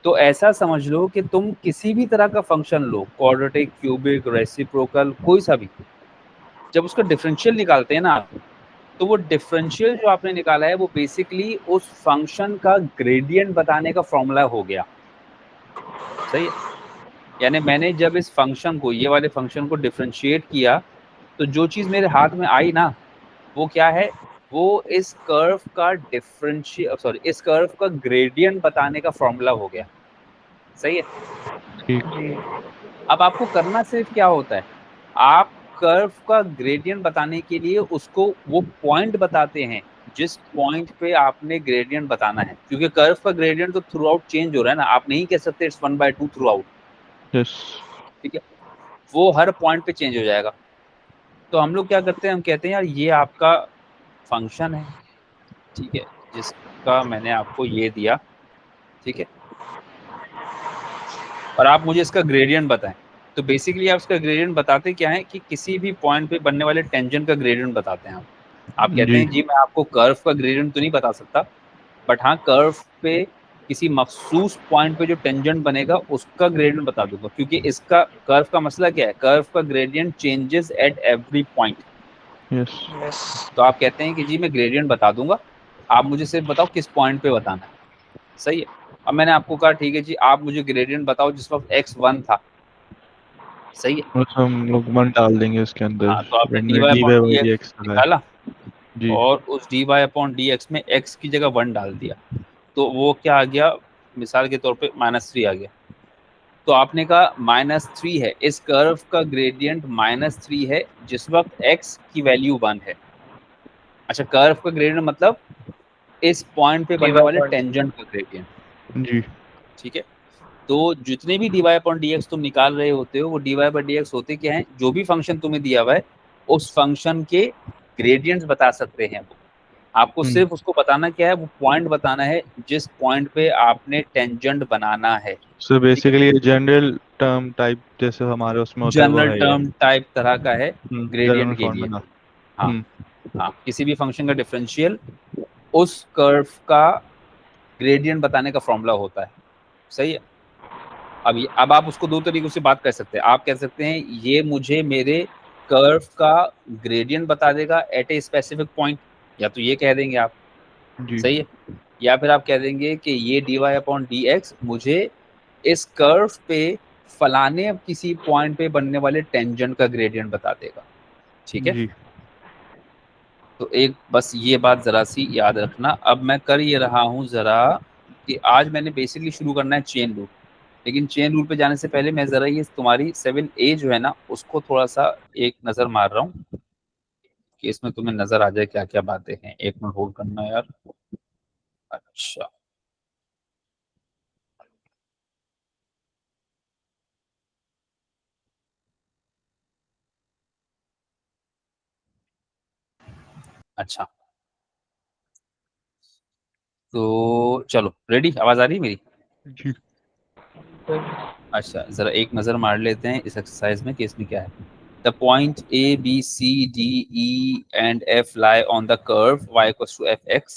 तो ऐसा समझ लो कि तुम किसी भी तरह का फंक्शन लो, क्वाड्रेटिक, क्यूबिक, रेसिप्रोकल, कोई सा भी, जब उसका डिफरेंशियल निकालते हैं ना आप, तो वो डिफरेंशियल जो आपने निकाला है वो बेसिकली उस फंक्शन का ग्रेडियंट बताने का फॉर्मूला हो गया। सही है? यानी मैंने जब इस फंक्शन को, ये वाले फंक्शन को डिफरेंशिएट किया, तो जो चीज मेरे हाथ में आई ना, वो क्या है, वो इस कर्व का इस कर्व का ग्रेडियंट बताने का फॉर्मूला हो गया। सही है? ठीक। अब आपको करना सिर्फ क्या होता है, आप कर्व का ग्रेडियंट बताने के लिए उसको वो पॉइंट बताते हैं जिस पॉइंट पे आपने ग्रेडियंट बताना है, क्योंकि कर्व का ग्रेडियंट तो थ्रू आउट चेंज हो रहा है ना, आप नहीं कह सकते इट्स 1/2 थ्रू आउट। यस। ठीक है? वो हर पॉइंट पे चेंज हो जाएगा। तो हम लोग क्या करते हैं, हम कहते हैं यार ये आपका फंक्शन है, ठीक है, जिसका मैंने आपको ये दिया, ठीक है, और आप मुझे इसका ग्रेडियंट बताएं। तो बेसिकली आप इसका ग्रेडियंट बताते क्या है कि किसी भी पॉइंट पे बनने वाले टेंजेंट का ग्रेडियंट बताते हैं आप कहते जी। हैं जी मैं आपको कर्व का ग्रेडियंट तो नहीं बता सकता, बट हाँ कर्व पे किसी मखसूस पॉइंट पे जो टेंजेंट बनेगा उसका ग्रेडियंट बता दूंगा, क्योंकि इसका कर्व का मसला क्या है, कर्व का gradient changes at every point. Yes. तो आप कहते हैं कि जी मैं ग्रेडियंट बता दूंगा, आप मुझे सिर्फ बताओ किस पॉइंट पे बताना है। सही है? अब मैंने आपको कहा ठीक है जी आप मुझे ग्रेडियंट बताओ जिस वक्त x1 था। सही है? बस हम लोग 1 डाल देंगे उसके अंदर। हाँ, तो आपने dy d upon y by d d x x लगा है। निकाला जी। और उस dy अपॉन डी एक्स में x की जगह 1 डाल दिया, तो वो क्या आ गया, मिसाल के तौर पे -3 आ गया। तो आपने कहा -3 है, इस कर्व का ग्रेडियंट -3 है जिस वक्त x की वैल्यू 1 है। अच्छा, कर्व का ग्रेडियंट मतलब इस पॉइंट पे बनने वाले टेंजेंट का ग्रेडियंट। जी। ठीक है? तो जितने भी dy अपॉन dx तुम निकाल रहे होते हो, वो dy बाई dx होते क्या है, जो भी फंक्शन तुम्हें दिया हुआ है उस फंक्शन के ग्रेडियंट्स बता सकते हैं वो। आपको सिर्फ उसको बताना क्या है, वो पॉइंट बताना है जिस पॉइंट पे आपने टेंजेंट बनाना है। सो ठीक है? बेसिकली जनरल टर्म टाइप जैसे हमारे उसमें होता है वो जनरल है ये। टर्म टाइप तरह का है जनरल ग्रेडियंट के लिए। फॉर्मूला। हाँ, हम्म। हाँ, किसी भी फंक्शन का डिफरेंशियल उस कर्व का ग्रेडियंट बताने का फॉर्मूला होता है। सही है? अब आप उसको दो तरीकों से बात कर सकते हैं। आप कह सकते हैं ये मुझे मेरे कर्व का ग्रेडियंट बता देगा एट ए स्पेसिफिक पॉइंट, या तो ये कह देंगे आप। जी। सही है? या फिर आप कह देंगे कि ये dy अपॉन डी एक्स मुझे इस कर्व पे फलाने किसी पॉइंट पे बनने वाले टेंजेंट का ग्रेडियंट बता देगा। ठीक है? जी। तो एक बस ये बात जरा सी याद रखना। अब मैं कर ये रहा हूँ जरा कि आज मैंने बेसिकली शुरू करना है चेन रूल, लेकिन चेन रूल पे जाने से पहले मैं जरा ये तुम्हारी 7A जो है ना उसको थोड़ा सा एक नजर मार रहा हूँ कि इसमें तुम्हें नजर आ जाए क्या क्या बातें हैं। एक मिनट होल्ड करना यार। अच्छा, अच्छा, तो चलो रेडी, आवाज आ रही है मेरी? जी। अच्छा, जरा एक नजर मार लेते हैं इस एक्सरसाइज में कि इसमें क्या है। The point A B C D E and F lie on the curve y equals to fx.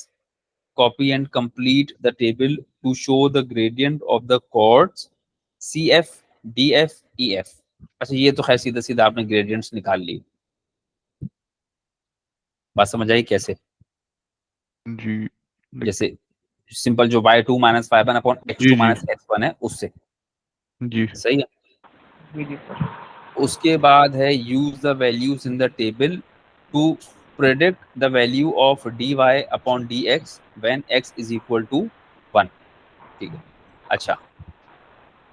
Copy and complete the table to show the gradient of the chords CF, DF, EF. अच्छा, ये तो खैर सीधा सीधा आपने gradients निकाल ली। बात समझ आई कैसे? जी। जैसे सिंपल जो y2 माइनस फाइव अपॉन जी। x2 जी। माइनस x1 है उससे। जी। सही है? उसके बाद है use the values in the table to predict the value of dy upon dx when x is equal to 1। ठीक है? अच्छा,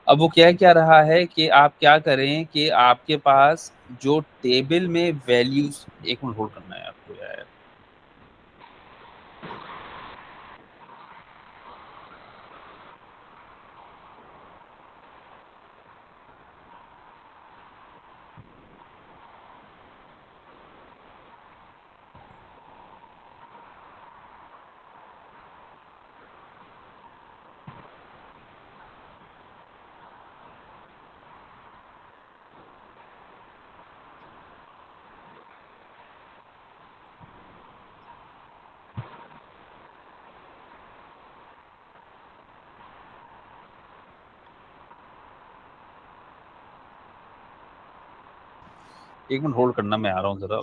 अब वो क्या रहा है कि आप क्या करें कि आपके पास जो टेबल में वैल्यूज, एक मिनट होल्ड करना है आपको यार। एक मिनट होल्ड करना, मैं आ रहा हूँ ज़रा।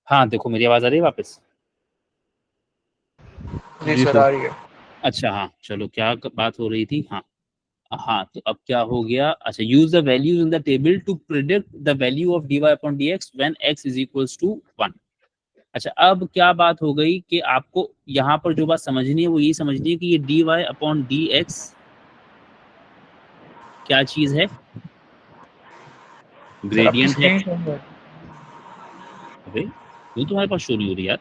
हाँ देखो मेरी आवाज आ रही है वापस? जी जी सर सर। आ रही है। अच्छा हाँ चलो, क्या बात हो रही थी? हाँ हाँ, तो अब क्या हो गया? अच्छा, use the values in the table to predict the value of dy upon dx when x is equals to 1। अच्छा, अब क्या बात हो गई कि आपको यहाँ पर जो बात समझनी है वो ये समझनी है कि ये dy अपॉन dx क्या चीज है? सर आपकी ग्रेडियंट है। स्क्रीन शो है। अबे क्यों तुम्हारे पास शो नहीं हो रही यार?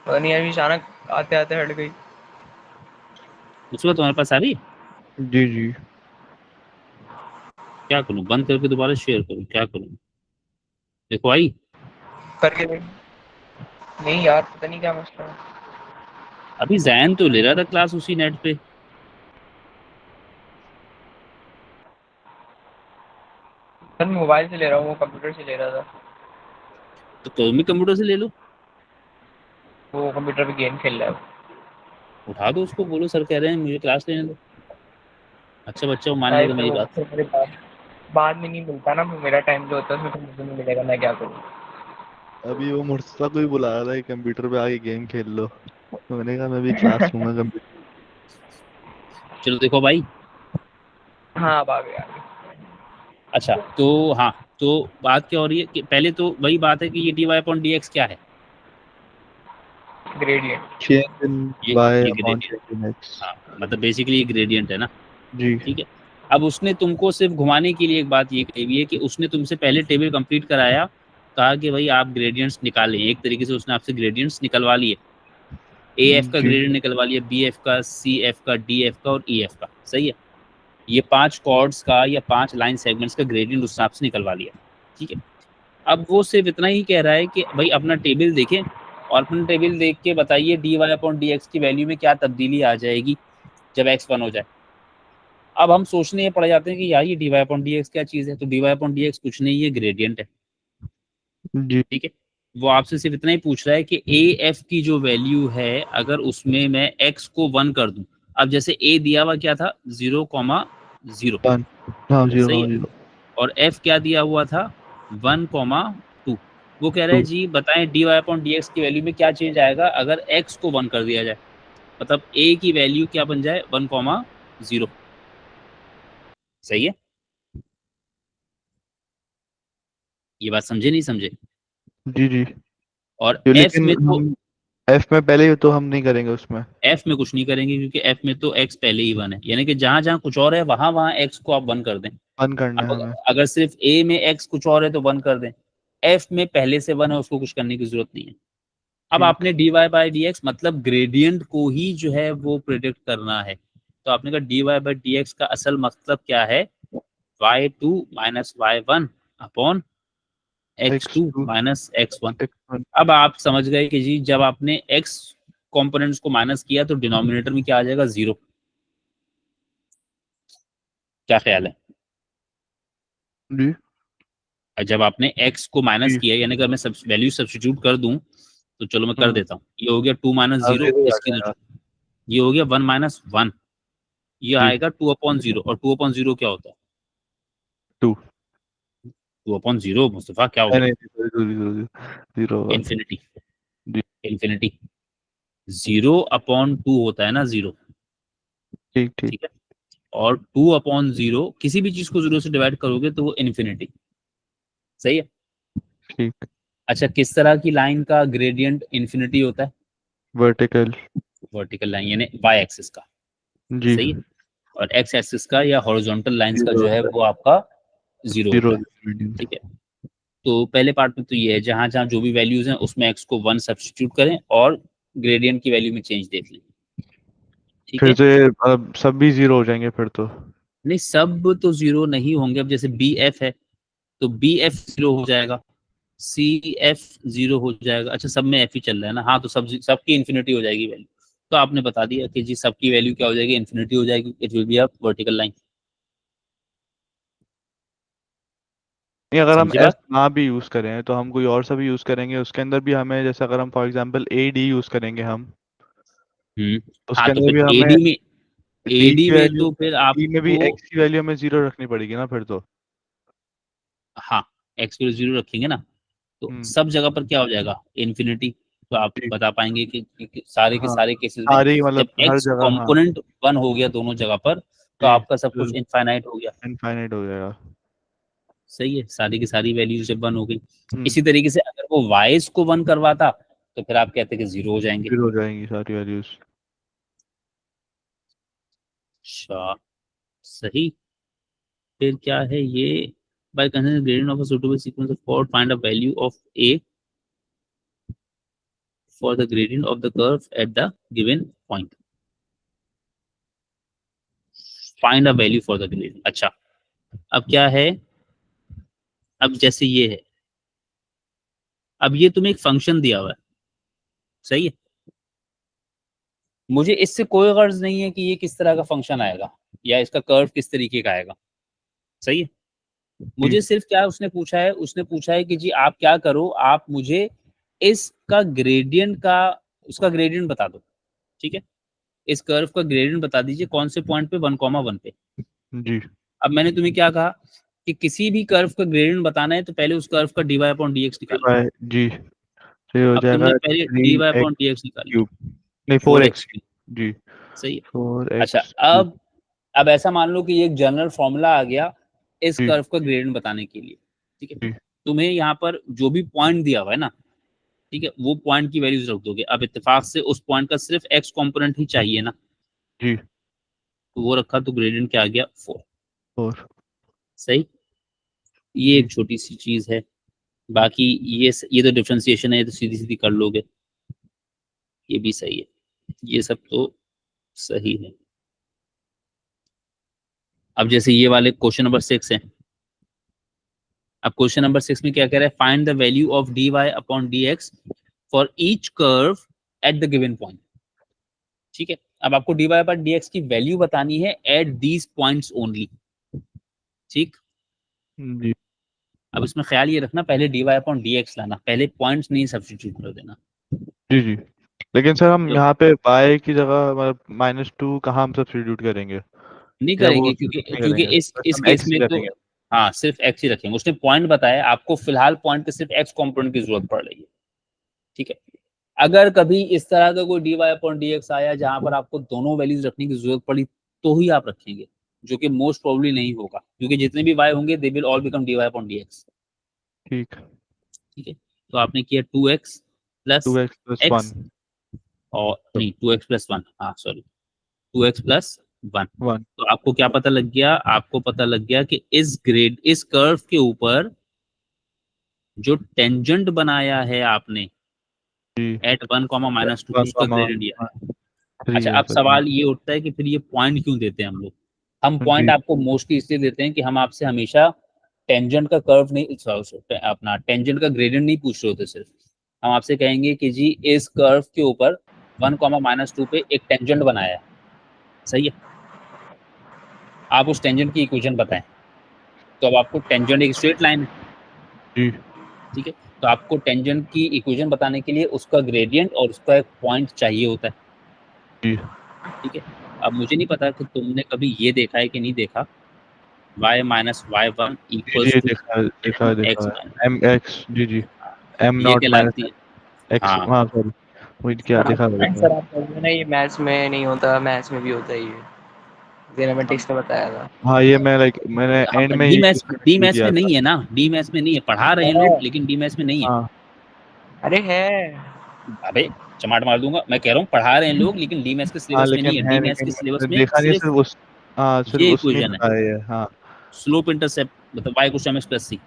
पता नहीं अभी अचानक आते आते हट गई। उसके बाद तुम्हारे पास आ रही है? जी जी। क्या करूँ, बंद करके दोबारा शेयर करूँ, क्या करूँ? देखो आई। करके देख। नहीं यार पता नहीं क्या मसला है। अभी जैन तो ले रहा था क्लास उसी नेट पे। सर मैं मोबाइल से ले रहा हूँ, वो कंप्यूटर से ले रहा था। तो तुम भी कंप्यूटर से ले लो। वो कंप्यूटर पे गेम खेल रहा है। उठा दो उसको, बोलो सर कह रहे हैं मुझे क्लास लेने दो। अच्छा बच्चा वो मान अरे लेगा सर मेरी वो बात। फिर मेरे बाद में नहीं मिलता ना, मेरा टाइम जो होता है उसमें तो मुझे नहीं मिलेगा, मैं क्या करूँ। अभी वो मुर्तजा को भी बुला रहा था कि कंप्यूटर पे आके गेम खेल लो, तो मैंने कहा मैं भी क्लास लूंगा कंप्यूटर। चलो देखो भाई। हाँ अब आ गया। अच्छा तो हाँ, तो बात क्या हो रही है कि पहले तो वही बात है कि ये d Y upon D x क्या है? ग्रेडियंट। चेंज इन वाई ये upon gradient. Change in x. हाँ मतलब बेसिकली ये ग्रेडियंट है ना। जी। ठीक है। अब उसने तुमको सिर्फ घुमाने के लिए एक बात ये कही हुई है कि उसने तुमसे पहले टेबल कंप्लीट कराया, कहा कि भाई आप ग्रेडियंट्स निकालें, एक तरीके से उसने आपसे ग्रेडियंट्स निकलवा लिए। ए एफ का जी ग्रेडियंट निकलवा लिया, बी एफ का, सी एफ का, डी एफ का और ई एफ का। सही है। ये 5 कॉर्ड्स का या 5 लाइन सेगमेंट्स का ग्रेडियंट उस हिसाब से निकलवा लिया। ठीक है। अब वो सिर्फ इतना ही कह रहा है कि भाई अपना टेबल देखें और अपना टेबल देख के बताइए d Y upon D x की वैल्यू में क्या तब्दीली आ जाएगी जब एक्स 1 हो जाए। अब हम सोचने ये पड़ जाते हैं कि यार ये d Y upon D x क्या चीज़ है, तो d Y upon D x कुछ नहीं, ये ग्रेडियंट है। जी। ठीक है। वो आपसे सिर्फ इतना ही पूछ रहा है कि ए एफ की जो वैल्यू है अगर उसमें मैं एक्स को 1 कर दूं। अब जैसे ए दिया हुआ क्या था, 0,0। वन। हाँ सही जीरो है। जीरो। और एफ क्या दिया हुआ था, 1,2। वो कह रहा है टू। जी बताएं d Y upon D x की वैल्यू में क्या चेंज आएगा अगर एक्स को 1 कर दिया जाए। मतलब ए की वैल्यू क्या बन जाए, 1,0। सही है। ये बात समझे नहीं समझे? जी जी। और जो एफ लेकिन में तो, हम एफ में पहले ही तो हम नहीं करेंगे उसमें। एफ में कुछ नहीं करेंगे क्योंकि एफ में तो एक्स पहले ही 1 है, यानी कि जहां जहां कुछ और है वहां वहां एक्स को आप 1 कर दें। वन करना अब है हमें। अगर सिर्फ ए में एक्स कुछ और है तो 1 कर दें। एफ में पहले से 1 है, उसको कुछ करने की जरूरत नहीं है। अब ठीक। आपने d Y by D x मतलब ग्रेडियंट को ही जो है वो प्रिडिक्ट करना है, तो आपने कहा d Y by D x का असल मतलब क्या है, y2 minus y1 upon x x2 two minus x1। X one. अब आप समझ गए कि जी जब आपने x कंपोनेंट्स को माइनस किया तो डिनोमिनेटर में क्या आ जाएगा, 0। क्या ख्याल है? जी और जब आपने x को माइनस जी। किया यानी कि मैं सब वैल्यू सब्स्टिट्यूट कर दूं, तो चलो मैं कर हम्म। देता हूँ। ये हो गया 2 माइनस हाँ 0, जीरो आ इसकी तो जाएगा। ये हो गया 1 माइनस 1। ये जी। आएगा 2/0, और 2/0 क्या होता है? टू। 2/0 मुस्तफा क्या हो नहीं गया? नहीं जीरो जीरो जीरो जीरो होगा। इन्फिनिटी। जी। इन्फिनिटी। 0/2 होता है ना, 0। ठीक ठीक। ठीक है। और 2/0 किसी भी चीज को 0 से डिवाइड करोगे तो वो इन्फिनिटी। सही है। ठीक। अच्छा, किस तरह की लाइन का ग्रेडियंट इन्फिनिटी होता है? वर्टिकल। वर्टिकल लाइन यानी वाई एक्सिस का। जी। सही है। और एक्स एक्सिस का या हॉरिजॉन्टल लाइंस का जीरो जो है होता वो आपका 0 है। होता जीरो है। जीरो। ठीक है। तो पहले पार्ट में तो ये है जहां जहां जो भी वैल्यूज हैं उसमें एक्स को 1 सब्स्टिट्यूट करें और ग्रेडियंट की वैल्यू में चेंज देख लें। ठीक फिर है। से अब सब भी जीरो हो जाएंगे फिर तो। नहीं सब तो 0 नहीं होंगे। अब जैसे बी एफ है तो बी एफ 0 हो जाएगा, सी एफ 0 हो जाएगा। अच्छा सब में एफ ही चल रहा है ना, हाँ तो सबकी इन्फिनिटी हो जाएगी वैल्यू। तो आपने बता दिया कि जी सबकी वैल्यू क्या हो जाएगी, इन्फिनिटी हो जाएगी। It will be a vertical line. नहीं, अगर हम समझे एस बात? ना भी यूज करें तो हम कोई और सा भी यूज करेंगे उसके अंदर भी हमें, जैसे अगर हम for example A D use करेंगे हम, हाँ उसके तो अंदर फिर भी हमें एडी में, डी एडी की में वैल्यू, तो फिर डी में भी आपको, एक्स की वैल्यू हमें जीरो रखनी पड़ेगी ना फिर तो। हाँ एक्स को 0 रखेंगे ना, तो सब जगह पर क्या हो जाएगा, इन्फिनिटी। तो आप जी। बता पाएंगे कि सारे के हाँ सारे केसेस में सारी जब मतलब हर एक्स जगह, हाँ कंपोनेंट 1 हो गया दोनों जगह पर, तो जी, आपका सब कुछ इनफाइनाइट हो गया। इनफाइनाइट हो जाएगा। सही है, सारी की सारी वैल्यूज जब 1 हो गई। हम्म इसी तरीके से अगर वो वाइस को 1 करवाता तो फिर आप कहते कि 0 हो जाएंगे। फिर हो जाएंगी सारी वैल्यूज। अच्छा, सही। फिर क्या है ये, by considering gradient of a suitable sequence of कोड find a value of a for the gradient of the curve at the given point. Find a value for the gradient. अच्छा, अब क्या है, अब जैसे ये है, अब ये तुम्हें एक फंक्शन दिया हुआ है, सही है। मुझे इससे कोई गर्ज नहीं है कि ये किस तरह का फंक्शन आएगा या इसका कर्व किस तरीके का आएगा, सही है। जी मुझे सिर्फ क्या उसने पूछा है, उसने पूछा है कि जी आप क्या करो, आप मुझे इसका ग्रेडियंट का, उसका ग्रेडियंट बता दो, ठीक है। इस कर्व का ग्रेडियंट बता दीजिए कौन से पॉइंट पे 1,1 पे। जी अब मैंने तुम्हें क्या कहा कि किसी भी कर्व का ग्रेडियंट बताना है तो पहले उस कर्व का dy/dx निकालो। जी तो ये हो अब जाएगा तुमने पहले 3x dy/dx निकाल लिया, क्यूब, नहीं 4x 4x क्यूब, जी सही है। अच्छा, 4x क्यूब अब ऐसा मान लो कि ये एक जनरल फॉर्मूला आ गया इस जी कर्व का ग्रेडियंट बताने के लिए, ठीक है। जी तुम्हें यहाँ पर जो भी पॉइंट दिया हुआ है ना, ठीक है, वो पॉइंट की वैल्यूज रख दोगे। अब इत्तेफाक से उस पॉइंट का सिर्फ एक्स कंपोनेंट ही चाहिए ना, जी तो वो रखा तो ग्रेडियंट क्या आ गया, 4। 4 सही, ये जी एक छोटी सी चीज है। बाकी ये तो डिफरेंशिएशन है, ये तो सीधी सीधी कर लोगे, ये भी सही है, ये सब तो सही है। अब जैसे ये वाले क्वेश्चन नंबर 6 है। अब क्वेश्चन नंबर 6 में क्या कह रहा है, find the value of dy/dx for each curve at the given point, ठीक है। अब आपको dy/dx की वैल्यू बतानी है एट दीज पॉइंट्स ओनली, ठीक। जी अब इसमें ख्याल ये रखना, पहले dy/dx लाना, पहले पॉइंट्स नहीं सब्स्टिट्यूट कर देना। जी जी लेकिन सर हम तो यहाँ पे y की जगह मतलब -2 कहाँ हम सब्स्टिट्यूट करेंगे, नहीं या वो करेंगे, क्योंकि नहीं क्योंकि करेंगे, बस इस हम केस x में ही तो रखेंगे। हाँ सिर्फ एक्स ही रखेंगे। उसने पॉइंट बताया, आपको फिलहाल पॉइंट के सिर्फ एक्स कंपोनेंट की जरूरत पड़ रही है, ठीक है। अगर कभी इस तरह का कोई dy/dx आया जहां पर आपको दोनों वैल्यूज रखने की जरूरत पड़ी तो ही आप रखेंगे, जो कि मोस्ट प्रोबेबली नहीं होगा, क्योंकि जितने भी y होंगे they will all become dy/dx, ठीक ठीक है। तो आपने किया 2x प्लस 2x + 1 एक्स, और नहीं 2x + 1, हाँ सॉरी 2x + 1। 1 तो आपको क्या पता लग गया, आपको पता लग गया कि इस कर्व के ऊपर जो टेंजेंट बनाया है आपने जी एट 1, -2 1 उसका ग्रेडियंट दिया है। 3 अच्छा, है अब सर। सवाल ये उठता है कि फिर ये पॉइंट क्यों देते हैं हम लोग। हम पॉइंट जी आपको मोस्टली इसलिए देते हैं कि हम आपसे हमेशा टेंजेंट का कर्व नहीं, अपना टेंजेंट का ग्रेडियंट नहीं पूछ रहे होते सिर्फ। हम आपसे कहेंगे कि जी इस कर्व के ऊपर 1, -2 पे एक टेंजेंट बनाया है, सही है। आप उस टेंजेंट की इक्वेशन बताएं। तो अब आपको टेंजेंट एक स्ट्रेट लाइन है, जी ठीक है। तो आपको टेंजेंट की इक्वेशन बताने के लिए उसका ग्रेडियंट और उसका एक पॉइंट चाहिए होता है, जी ठीक है। अब मुझे नहीं पता कि तुमने कभी ये देखा है कि नहीं देखा, y - y1 जी जी इक्वल्स टू देखा mx है माइनस, mx जी जी m ये नॉट कहलाती है। x हाँ, हाँ सॉरी वही क्या सर देखा आप है। सर आप बोल रहे ना ये मैथ्स में नहीं होता, मैथ्स में भी होता है ये, जेनोमेटिक्स ने बताया था। हाँ ये मैं मैंने एंड में डी ये चीज मैथ्स डी भी मैथ्स में किया था। नहीं है ना, डी मैथ्स में नहीं है, पढ़ा रहे हैं लोग लेकिन डी मैथ्स में नहीं है। हाँ अरे है। अबे चमाट मार दूंगा, मैं कह रहा हूँ पढ़ा रहे हैं लोग लेकिन डी मैथ्स के हाँ सिलेबस में नहीं लेकिन है। है, डी मैथ्स के लेकिन सिलेबस मैंने में देखा नहीं सिर्फ सिर्फ उस, हाँ सिर्फ ये उसने इक्वेशन है, बताया है हाँ। स्लोप इंटरसेप्ट, मतलब y = mx + c।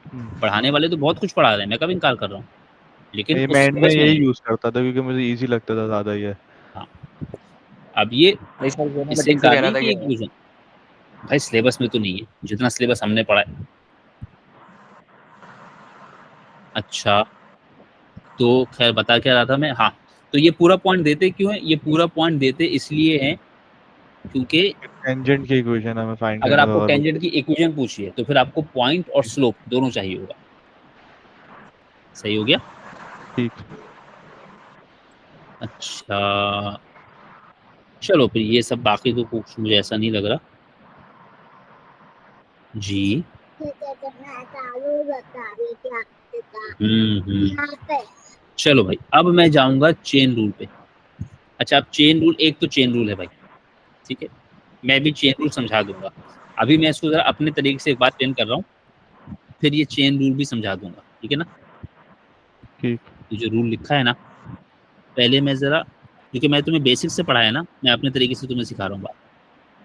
हम्म। पढ़ाने वाले तो बहुत कुछ पढ़ा रहे हैं, मैं कब इनकार कर रहा हूँ, लेकिन ये मैं उस एंड में सिलेबस में यही नहीं है। यूज करता था क्योंकि मुझे इजी लगता था ज्यादा ये। हाँ, अब ये नहीं सर, इससे जेनोमेटिक्स से इनकार कह रहा नहीं था कि क्या? इक्वेशन भाई सिलेबस में तो नहीं है, जितना सिलेबस हमने पढ़ा है। अच्छा, तो खैर बता क्या रहा था मैं, हाँ। तो ये पूरा पॉइंट देते क्यों है, ये पूरा पॉइंट देते इसलिए है क्योंकि टेंजेंट की इक्वेशन हमें फाइंड अगर करना था आपको और वो टेंजेंट की इक्वेशन पूछिए तो फिर आपको पॉइंट और स्लोप दोनों चाहिए होगा। सही हो गया। ठीक। अच्छा, चलो फिर ये सब बाकी तो कुछ मुझे ऐसा नहीं लग रहा जी। चलो भाई, अब मैं जाऊंगा चेन रूल पे। अच्छा, अब चेन रूल, एक तो चेन रूल है भाई, ठीक है, मैं भी चेन रूल समझा दूंगा। अभी मैं इसको जरा अपने तरीके से एक बार चेन कर रहा हूँ, फिर ये चेन रूल भी समझा दूंगा, ठीक है ना। ठीक। ये जो रूल लिखा है ना, पहले मैं जरा, क्योंकि मैं तुम्हें बेसिक से पढ़ाया ना, मैं अपने तरीके से तुम्हें सिखा रहा हूँ बात,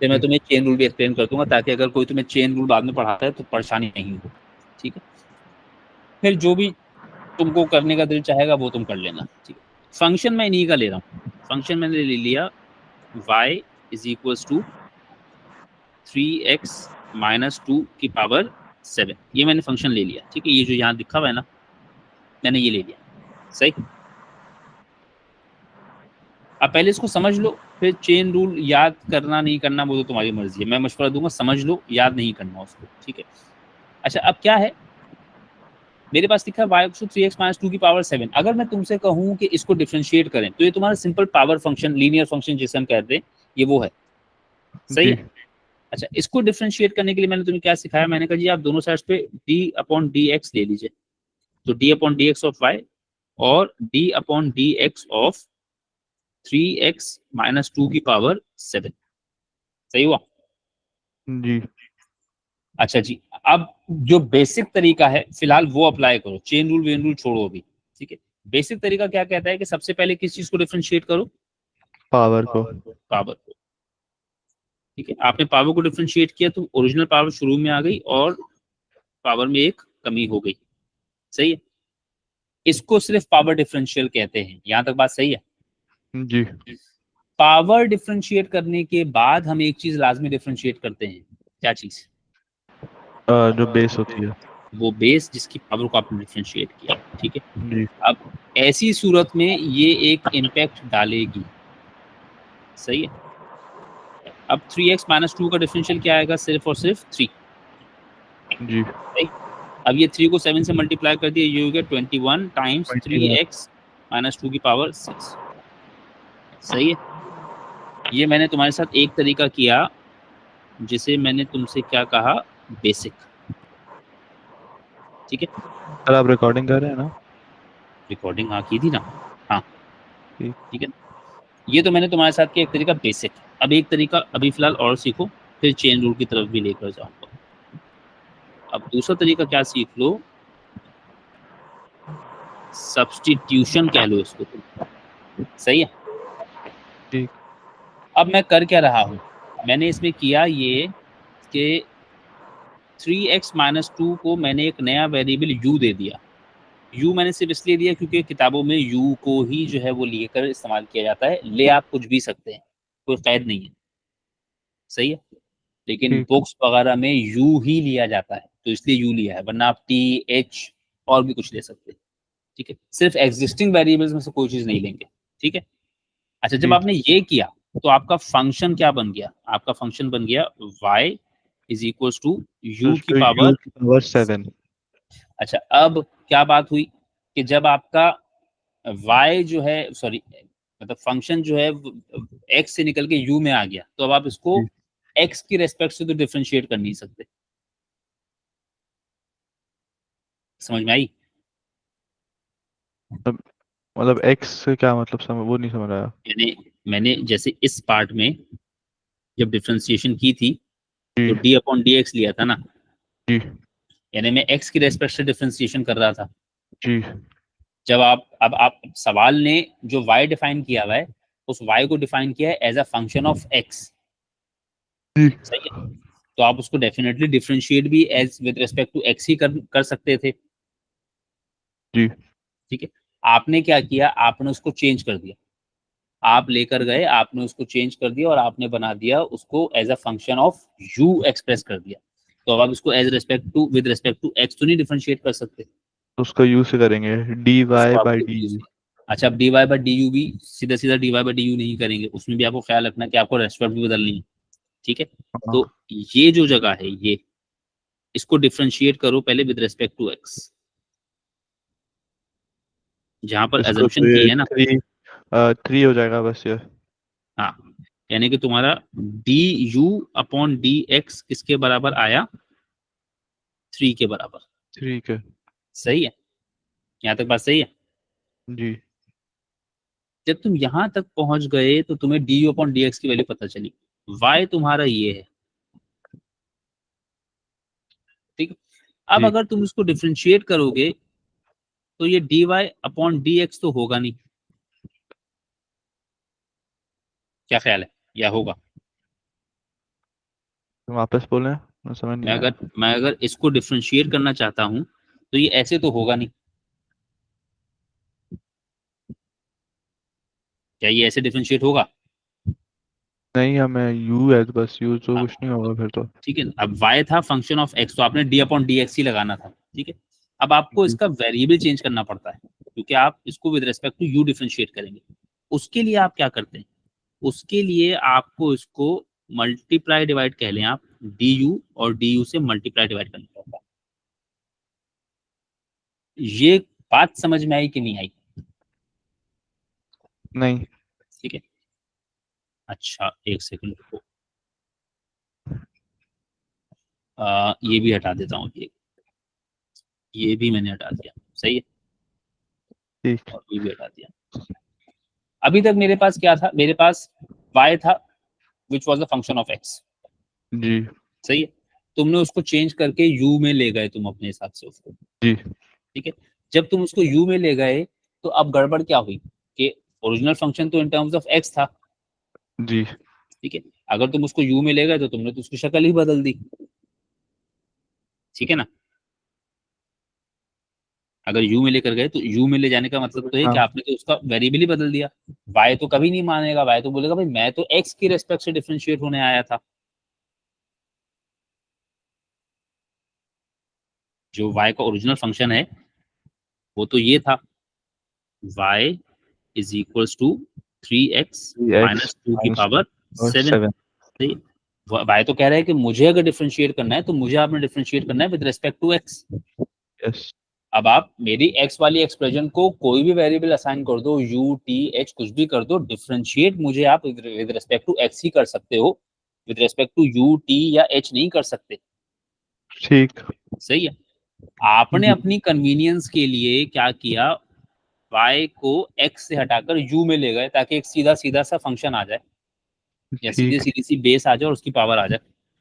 तो मैं तुम्हें चेन रूल भी एक्सप्लेन कर दूंगा, ताकि अगर कोई तुम्हें चेन रूल बाद में पढ़ाता है तो परेशानी नहीं हो, ठीक है। फिर जो भी तुमको करने का दिल चाहेगा वो तुम कर लेना, ठीक है। फंक्शन मैं इन्हीं का ले रहा हूँ। फंक्शन मैंने ले लिया y is equals to 3x minus 2 की पावर 7, ये मैंने फंक्शन ले लिया, ठीक है। ये जो यहाँ लिखा हुआ है ना, मैंने ये ले लिया, सही। अब पहले इसको समझ लो, फिर चेन रूल याद करना नहीं करना वो तो तुम्हारी मर्जी है, मैं मशवरा दूंगा समझ लो, याद नहीं करना उसको, ठीक है। अच्छा, अब क्या है, मेरे पास लिखा है y टू 3x माइनस 2 की पावर 7। अगर मैं तुमसे कहूँ कि इसको डिफरेंशिएट करें, तो ये तुम्हारा simple power function, linear function जिसे हम कहते हैं, ये वो है, सही जी। है। अच्छा, इसको डिफरेंशिएट करने के लिए मैंने तुम्हें क्या सिखाया, मैंने कहा जी आप दोनों साइड पे d अपॉन डी एक्स ले लीजिए, तो d upon D x of y और d upon D x of 3x minus 2 की पावर 7, सही हुआ। जी। अच्छा जी, अब जो बेसिक तरीका है फिलहाल वो अप्लाई करो, चेन रूल वेन रूल छोड़ो अभी, ठीक है। बेसिक तरीका क्या कहता है कि सबसे पहले किस चीज को डिफरेंशिएट करो, पावर को। पावर को, ठीक है। आपने पावर को डिफरेंशिएट किया तो ओरिजिनल पावर शुरू में आ गई और पावर में एक कमी हो गई, सही है। इसको सिर्फ पावर डिफरेंशियल कहते हैं, यहां तक बात सही है। जी। पावर डिफरेंशिएट करने के बाद हम एक चीज लाजमी डिफरेंशिएट करते हैं, क्या चीज, जो बेस होती है। वो बेस जिसकी पावर को आपने डिफरेंशिएट किया, ठीक है। जी। अब ऐसी सूरत में ये एक इम्पैक्ट डालेगी, सही है। अब 3x माइनस 2 का डिफरेंशियल क्या आएगा, सिर्फ और सिर्फ 3, जी। सही। अब ये 3 को 7 से मल्टीप्लाई कर दिया, ये हो गया 21 टाइम्स 3x माइनस 2 की पावर 6, सही है। ये मैंने तुम्हारे साथ एक तरीका किया जिसे मैंने तुमसे क्या कहा, बेसिक, ठीक है। सर आप रिकॉर्डिंग कर रहे हैं ना? रिकॉर्डिंग हाँ की थी ना, हाँ, ठीक। ठीक है। ये तो मैंने तुम्हारे साथ किया एक तरीका बेसिक। अब एक तरीका अभी फिलहाल और सीखो, फिर चेन रूल की तरफ भी लेकर जाऊंगा। अब दूसरा तरीका क्या सीख लो, सब्स्टिट्यूशन कह लो इसको तुम, सही है। ठीक। अब मैं कर क्या रहा हूँ, मैंने इसमें किया ये कि 3x माइनस 2 को मैंने एक नया वेरिएबल u दे दिया। u मैंने सिर्फ इसलिए दिया क्योंकि किताबों में u को ही जो है वो लेकर इस्तेमाल किया जाता है, ले आप कुछ भी सकते हैं, कोई कैद नहीं है, सही है। लेकिन ठीक। बुक्स वगैरह में यू ही लिया जाता है, तो इसलिए यू लिया है, वरना आप टी एच और भी कुछ ले सकते हैं, ठीक है। सिर्फ एग्जिस्टिंग वेरिएबल्स में से कोई चीज नहीं लेंगे, ठीक है। अच्छा, जब जी। आपने ये किया तो आपका फंक्शन क्या बन गया, आपका फंक्शन बन गया y is equal to u की यू पावर। की पावर 7। अच्छा, अब क्या बात हुई कि जब आपका y जो है, सॉरी, मतलब फंक्शन जो है x से निकल के u में आ गया, तो अब आप इसको जी। x की रेस्पेक्ट से तो डिफरेंशिएट कर नहीं सकते, समझ में आई। मतलब एक्स से क्या मतलब, समझ वो नहीं समझ आया। यानी मैंने जैसे इस पार्ट में जब डिफरेंशिएशन की थी जी। तो डी अपॉन डी एक्स लिया था ना, जी। यानी मैं एक्स की रेस्पेक्ट से डिफरेंशिएशन कर रहा था। जी। जब आप सवाल ने जो y डिफाइन किया हुआ है, उस y को डिफाइन किया है as a function of x, जी। सही है। तो आप उसको डेफिनेटली डिफरेंशिएट भी as with respect to x ही कर सकते थे, जी। ठीक है। आपने क्या किया, आपने उसको चेंज कर दिया, आप लेकर गए, आपने उसको चेंज कर दिया और आपने बना दिया उसको as a function of u express कर दिया। तो अब आप इसको as respect to with respect to x तो नहीं डिफरेंशिएट कर सकते, तो उसका यू से करेंगे, डी वाई इसको बाई आपको डी u यू। से। अच्छा, अब dy बाई डी यू भी सीधा सीधा dy बाई डी यू नहीं करेंगे, उसमें भी आपको ख्याल रखना कि आपको रेस्पेक्ट भी बदलनी है, ठीक है। हाँ। तो ये जो जगह है, ये इसको डिफरेंशिएट करो पहले विद रिस्पेक्ट टू x, जहां पर इसको तो अजम्पशन की ये है ना, 3 हो जाएगा बस ये। हाँ, यानी कि तुम्हारा D u upon D x किसके बराबर आया, 3 के बराबर, ठीक है। सही है। यहाँ तक बात सही है? जी जब तुम यहाँ तक पहुंच गए तो तुम्हें du अपॉन dx की वैल्यू पता चली, y तुम्हारा ये है, ठीक है। अब ठीक। अगर तुम इसको डिफरेंशिएट करोगे तो ये dy अपॉन dx तो होगा नहीं, क्या ख्याल है, या होगा? वापस बोलें, मैं समझ नहीं आया। मैं अगर इसको डिफरेंशिएट करना चाहता हूं तो ये ऐसे तो होगा नहीं, क्या ये ऐसे डिफरेंशिएट होगा? नहीं, हमें यू है, बस यू तो हाँ, कुछ नहीं होगा फिर तो। ठीक है। अब y था फंक्शन ऑफ x, तो आपने d अपॉन dx ही लगाना था, ठीक है। अब आपको जी इसका वेरिएबल चेंज करना पड़ता है, क्योंकि आप इसको with respect to u differentiate करेंगे। उसके लिए आप क्या करते हैं, उसके लिए आपको इसको मल्टीप्लाई डिवाइड कह लें आप, du और du से मल्टीप्लाई डिवाइड करना पड़ता है। ये बात समझ में आई कि नहीं आई? नहीं। ठीक है, अच्छा एक सेकंड रुको, ये भी हटा देता हूँ, ये भी मैंने हटा दिया, सही है, ठीक। और ये भी हटा दिया। अभी तक मेरे पास क्या था, मेरे पास y था which was the function of x, जी सही है। तुमने उसको चेंज करके u में ले गए तुम अपने हिसाब से उसको, जी ठीक है। जब तुम उसको u में ले गए तो अब गड़बड़ क्या हुई कि ओरिजिनल फंक्शन तो इन टर्म्स ऑफ x था, जी ठीक है। अगर तुम उसको u में ले गए तो तुमने तो उसकी शक्ल ही बदल दी, ठीक है ना। अगर u में लेकर गए तो u में ले जाने का मतलब तो है कि हाँ आपने तो उसका वेरिएबल ही बदल दिया। y तो कभी नहीं मानेगा, y तो बोलेगा भाई मैं तो x की रेस्पेक्ट से डिफरेंशिएट होने आया था, जो y का ओरिजिनल फंक्शन है वो तो ये था, y is equals to 3x 3x minus 2 की माइनस पावर 7। 7। सही, y तो कह रहा है कि मुझे अगर डिफरेंशिएट करना है तो मुझे आपने डिफरेंशिएट करना है with respect to x। Yes. अब आप मेरी x वाली एक्सप्रेशन को कोई भी वेरिएबल असाइन कर दो, u t h कुछ भी कर दो, डिफरेंशिएट मुझे आप विद रिस्पेक्ट टू x ही कर सकते हो, with respect to u t या h नहीं कर सकते, ठीक। सही है। आपने जी अपनी कन्वीनियंस के लिए क्या किया, y को x से हटाकर u में ले गए ताकि एक सीधा सीधा सा फंक्शन आ जाए, या सीधी ठीक। सीधी सी बेस आ जाए और उसकी पावर आ जाए,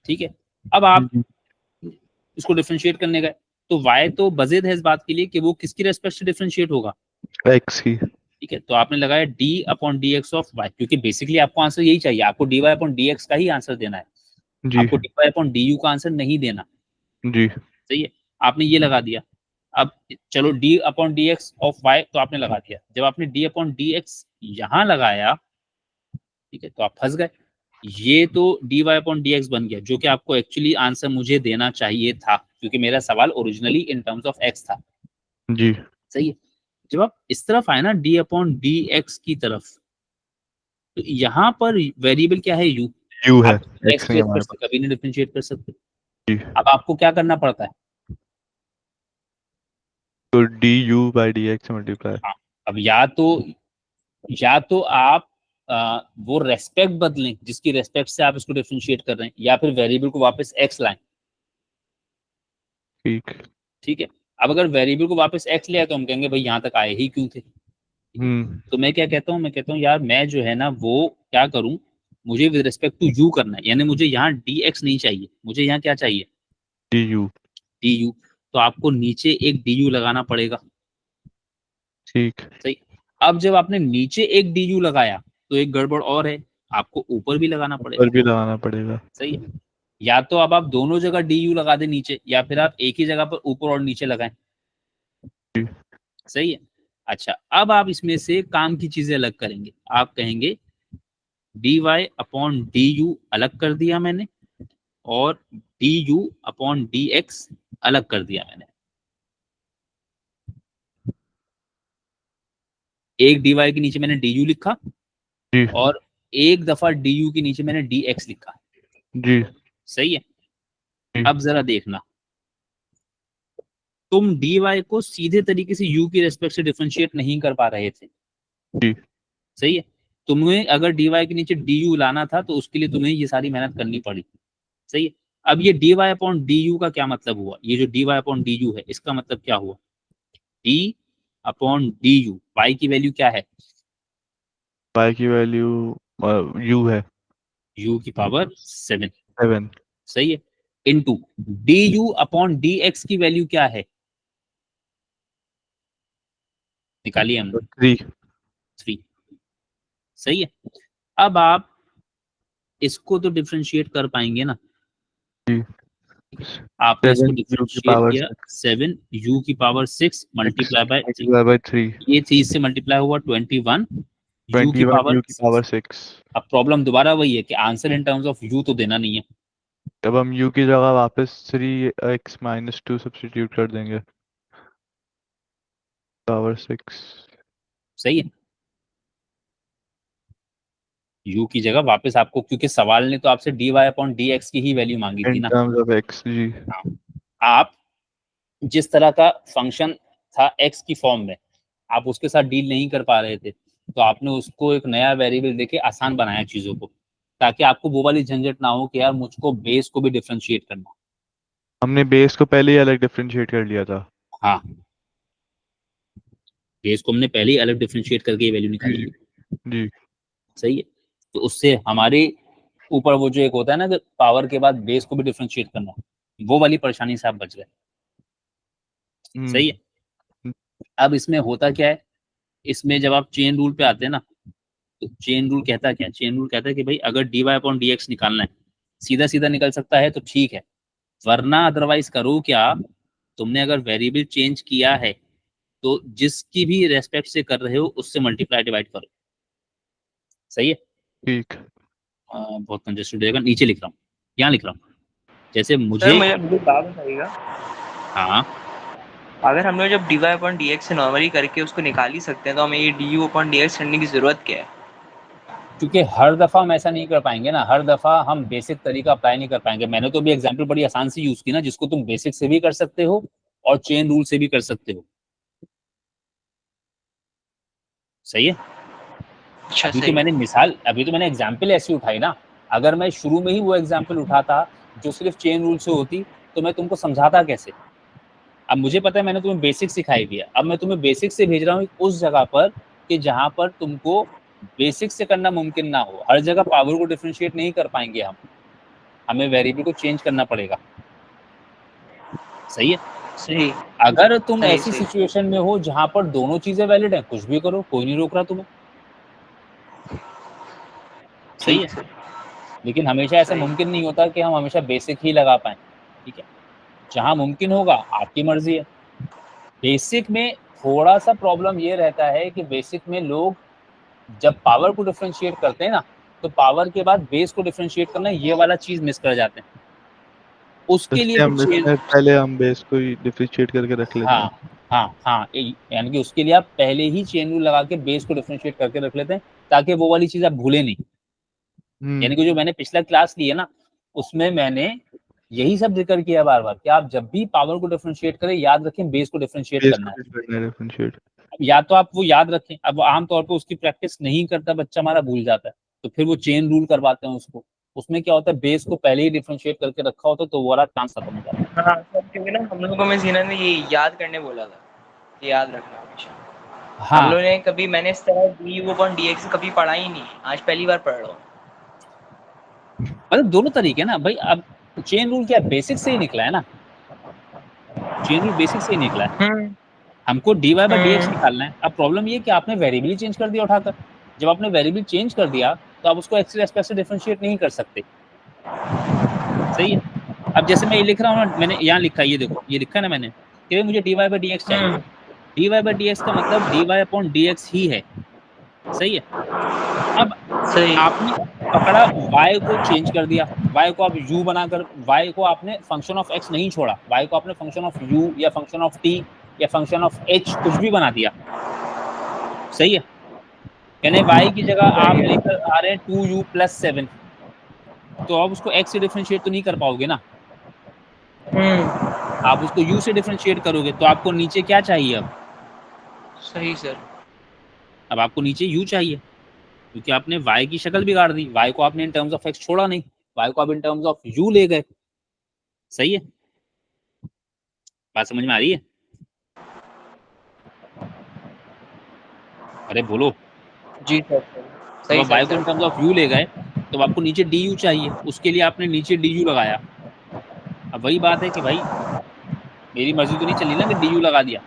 ठीक है। अब आप जी इसको डिफरेंशिएट करने गए तो y तो बज़ेद है इस बात के लिए कि वो किसकी रेस्पेक्ट से डिफरेंशिएट होगा, एक्स की। ठीक है। तो आपने लगाया d upon D x of y, क्योंकि बेसिकली आपको आंसर यही चाहिए, आपको dy अपॉन dx का ही आंसर देना है, जी आपको dy अपॉन du का आंसर नहीं देना, जी सही है। आपने ये लगा दिया, अब चलो d upon D x of y तो आपने लगा दिया, जब आपने d अपॉन डी एक्स यहाँ लगाया, ठीक है, तो आप फंस गए। ये तो dy अपॉन dx बन गया, जो कि आपको एक्चुअली आंसर मुझे देना चाहिए था, क्योंकि मेरा सवाल originally in terms of x था, जी सही है। जब आप इस तरफ आए ना d अपॉन डी एक्स की तरफ, तो यहाँ पर वेरिएबल क्या है u, यू है, आप x एक्स की नहीं है हमारे रेस्पेक्ट से पास। कभी नहीं डिफरेंशिएट कर सकते। जी। अब आपको क्या करना पड़ता है, तो D you by D x multiply. हाँ, अब या तो आप वो रेस्पेक्ट बदलें जिसकी रेस्पेक्ट से आप इसको डिफरेंशिएट कर रहे हैं, या फिर वेरिएबल को वापस x लाएं, ठीक। ठीक है। अब अगर वेरिएबल को वापस x ले आए तो हम कहेंगे भाई यहाँ तक आए ही क्यों थे, तो मैं क्या कहता हूँ, मैं कहता हूँ यार मैं जो है ना वो क्या करूँ, मुझे विद रिस्पेक्ट टू u करना है, यानी मुझे यहाँ dx नहीं चाहिए, मुझे यहाँ क्या चाहिए, डी यू। du। तो आपको नीचे एक du लगाना पड़ेगा, ठीक। सही। अब जब आपने नीचे एक du लगाया तो एक गड़बड़ और है, आपको ऊपर भी लगाना ऊपर पड़ेगा, भी लगाना पड़ेगा। सही है। या तो अब आप दोनों जगह du लगा दें नीचे, या फिर आप एक ही जगह पर ऊपर और नीचे लगाएं, जी सही है। अच्छा, अब आप इसमें से काम की चीजें अलग करेंगे, आप कहेंगे dy अपॉन du अलग कर दिया मैंने, और du अपॉन dx अलग कर दिया मैंने। एक dy के नीचे मैंने du लिखा, जी और एक दफा du के नीचे मैंने dx लिखा, जी सही है। जी अब जरा देखना, तुम dy को सीधे तरीके से u की रेस्पेक्ट से डिफरेंशिएट नहीं कर पा रहे थे, जी सही है। तुम्हें अगर dy के नीचे du लाना था तो उसके लिए तुम्हें ये सारी मेहनत करनी पड़ी, सही है। अब ये dy अपॉन du का क्या मतलब हुआ, ये जो dy अपॉन du है इसका मतलब क्या हुआ, d upon d u, y की वैल्यू क्या है? y की वैल्यू u है यू की पावर 7, 7, सही है, into d u upon D x की वैल्यू क्या है, निकालिए हमने, 3। 3, सही है। अब आप इसको तो डिफरेंशिएट कर पाएंगे ना, जी, आपने इसको 7 u की डिफरेंशिएट पावर किया, 7 यू की power 6 multiply by 3, multiply by 3, ये 3 से मल्टीप्लाई हुआ 21 यू की 21 पावर u की 6। पावर 6। अब प्रॉब्लम दोबारा वही है कि answer in terms of you तो देना नहीं है, तब हम u की जगह वापस 3x - 2 सब्स्टिट्यूट कर देंगे, पावर 6। सही है। यू की जगह वापस आपको, क्योंकि सवाल ने तो आपसे d Y upon D x की ही वैल्यू मांगी थी इन ना। टर्म्स ऑफ x, जी। हाँ, आप जिस तरह का फंक्शन था एक्स की फॉर्म में, आप उसके साथ डील नहीं कर पा रहे थे, तो आपने उसको एक नया वेरिएबल देके आसान बनाया चीजों को, ताकि आपको वो वाली झंझट ना हो कि यार मुझको बेस को भी डिफरेंशिएट करना। हमने बेस को पहले ही अलग डिफरेंशिएट कर लिया था। हाँ, बेस को हमने पहले ही अलग डिफरेंशिएट करके ये वैल्यू निकाली जी थी, जी। सही है। तो उससे हमारे ऊपर वो जो एक होता है ना कि पावर के बाद बेस को भी डिफरेंशिएट करना, वो वाली परेशानी से आप बच गए, सही है। अब इसमें होता क्या है, इसमें जब आप चेन रूल पे आते हैं ना, तो चेन रूल कहता क्या है, चेन रूल कहता है कि भाई अगर d Y upon D x निकालना है, सीधा सीधा निकल सकता है तो ठीक है, वरना अदरवाइज करो क्या, तुमने अगर वेरिएबल चेंज किया है तो जिसकी भी रेस्पेक्ट से कर रहे हो उससे मल्टीप्लाई डिवाइड करो, सही है। ठीक। बहुत कंजेस्टेड हो जाएगा, नीचे लिख रहा हूँ, यहाँ लिख रहा हूँ, जैसे सर मुझे, मुझे मुझे बात बताइएगा, हाँ, अगर हम लोग जब d Y upon D x से नॉर्मली करके उसको निकाल ही सकते हैं, तो हमें ये d u upon D x करने की जरूरत क्या है? क्योंकि हर दफा हम ऐसा नहीं कर पाएंगे ना, हर दफा हम बेसिक तरीका अप्लाई नहीं कर पाएंगे। मैंने तो भी एग्जांपल बड़ी आसान सी यूज की ना, जिसको तुम बेसिक से भी कर सकते हो और चेन रूल से भी कर सकते हो, सही है। अच्छा अभी तो सही। मैंने मिसाल, अभी तो मैंने एग्जाम्पल ऐसी उठाई ना, अगर मैं शुरू में ही वो एग्जाम्पल उठाता जो सिर्फ चेन रूल से होती, तो मैं तुमको समझाता कैसे। अब मुझे पता है मैंने तुम्हें बेसिक सिखाई दिया, अब मैं तुम्हें बेसिक से भेज रहा हूँ उस जगह पर कि जहां पर तुमको बेसिक से करना मुमकिन ना हो। हर जगह पावर को डिफरेंशिएट नहीं कर पाएंगे हम, हमें वेरिएबल को चेंज करना पड़ेगा, सही है। सही अगर तुम सही ऐसी सही। सिचुएशन में हो जहां पर दोनों चीजें वैलिड हैं, कुछ भी करो, कोई नहीं रोक रहा तुम्हें, सही है। ठीक सर। लेकिन हमेशा ऐसा सही। मुमकिन नहीं होता कि हम हमेशा बेसिक ही लगा पाए, ठीक है। जहां मुमकिन होगा आपकी मर्जी है। बेसिक में थोड़ा सा प्रॉब्लम ये रहता है कि बेसिक में लोग जब पावर को डिफरेंशिएट करते हैं ना, तो पावर के बाद बेस को डिफरेंशिएट करना, ये वाला चीज मिस कर जाते हैं। उसके लिए इसलिए फिर हम इसमें पहले हम बेस को ही डिफरेंशिएट करके रख लेते हैं। हाँ, हाँ, हाँ, यानी कि उसके लिए आप पहले ही चेन रूल लगा के बेस को डिफरेंशिएट करके रख लेते हैं, ताकि वो वाली चीज आप भूले नहीं। हम्म। यानी कि जो मैंने पिछला क्लास ली है ना, उसमें मैंने यही सब जिक्र किया बार बार कि आप जब भी पावर को डिफरेंशिएट करें, याद रखें बेस को डिफरेंशिएट बेस करना को है। भी करना है डिफरेंशिएट। या तो आप वो याद रखें, अब आमतौर पर उसकी प्रैक्टिस नहीं करता बच्चा, हमारा भूल जाता है, तो फिर वो चेन रूल करवाते हैं उसको, उसमें क्या होता है, बेस को पहले ही डिफरेंशिएट करके रखा होता है, तो वो वाला चांस खत्म हो जाता है। हाँ सर, क्योंकि ना हम लोगों को मैं जीना ने ये याद करने बोला था, ये याद रखना हमेशा। हम हाँ, लोग ने कभी, मैंने इस तरह D u upon D x कभी पढ़ा ही नहीं, आज पहली बार पढ़ रहा हूँ। मतलब दोनों तरीके ना भाई। अब चेन रूल क्या बेसिक से ही निकला है ना, चेन रूल बेसिक से ही निकला है। हम्म हमको D Y by D X हम्म। निकालना है। अब प्रॉब्लम ये कि आपने वेरिएबल चेंज कर दिया उठाकर। जब आपने वेरिएबल चेंज कर दिया, तो आप उसको एक्स के रेस्पेक्ट से डिफरेंशिएट नहीं कर सकते, सही है। अब जैसे मैं ये लिख रहा हूँ ना, मैंने यहाँ लिखा है, ये देखो ये लिखा है ना मैंने कि भाई मुझे D Y by D X चाहिए। हम्म, D Y by D x का मतलब D Y upon D X ही है, सही है। अब सही। आपने पकड़ा, y को चेंज कर दिया, y को आप u बनाकर, y को आपने फंक्शन ऑफ x नहीं छोड़ा, y को आपने फंक्शन ऑफ u या फंक्शन ऑफ t या फंक्शन ऑफ h कुछ भी बना दिया, सही है। यानी y की जगह सही आप है। लेकर आ रहे हैं 2u+7, तो आप उसको x से डिफरेंशिएट तो नहीं कर पाओगे ना। हम्म। आप उसको u से डिफरेंशिएट करोगे तो आपको नीचे क्या चाहिए अब? सही सर। अब आपको नीचे u चाहिए, क्योंकि आपने y की शक्ल बिगाड़ दी, y को आपने इन टर्म्स ऑफ x छोड़ा नहीं, y को आप इन टर्म्स ऑफ u ले गए, सही है। बात समझ में आ रही है? अरे बोलो। जी सर, जब सही आप सही y को in terms sir. Of u ले गए तो आपको नीचे du चाहिए, उसके लिए आपने नीचे du लगाया। अब वही बात है कि भाई मेरी मर्जी तो नहीं चली ना कि du लगा दिया,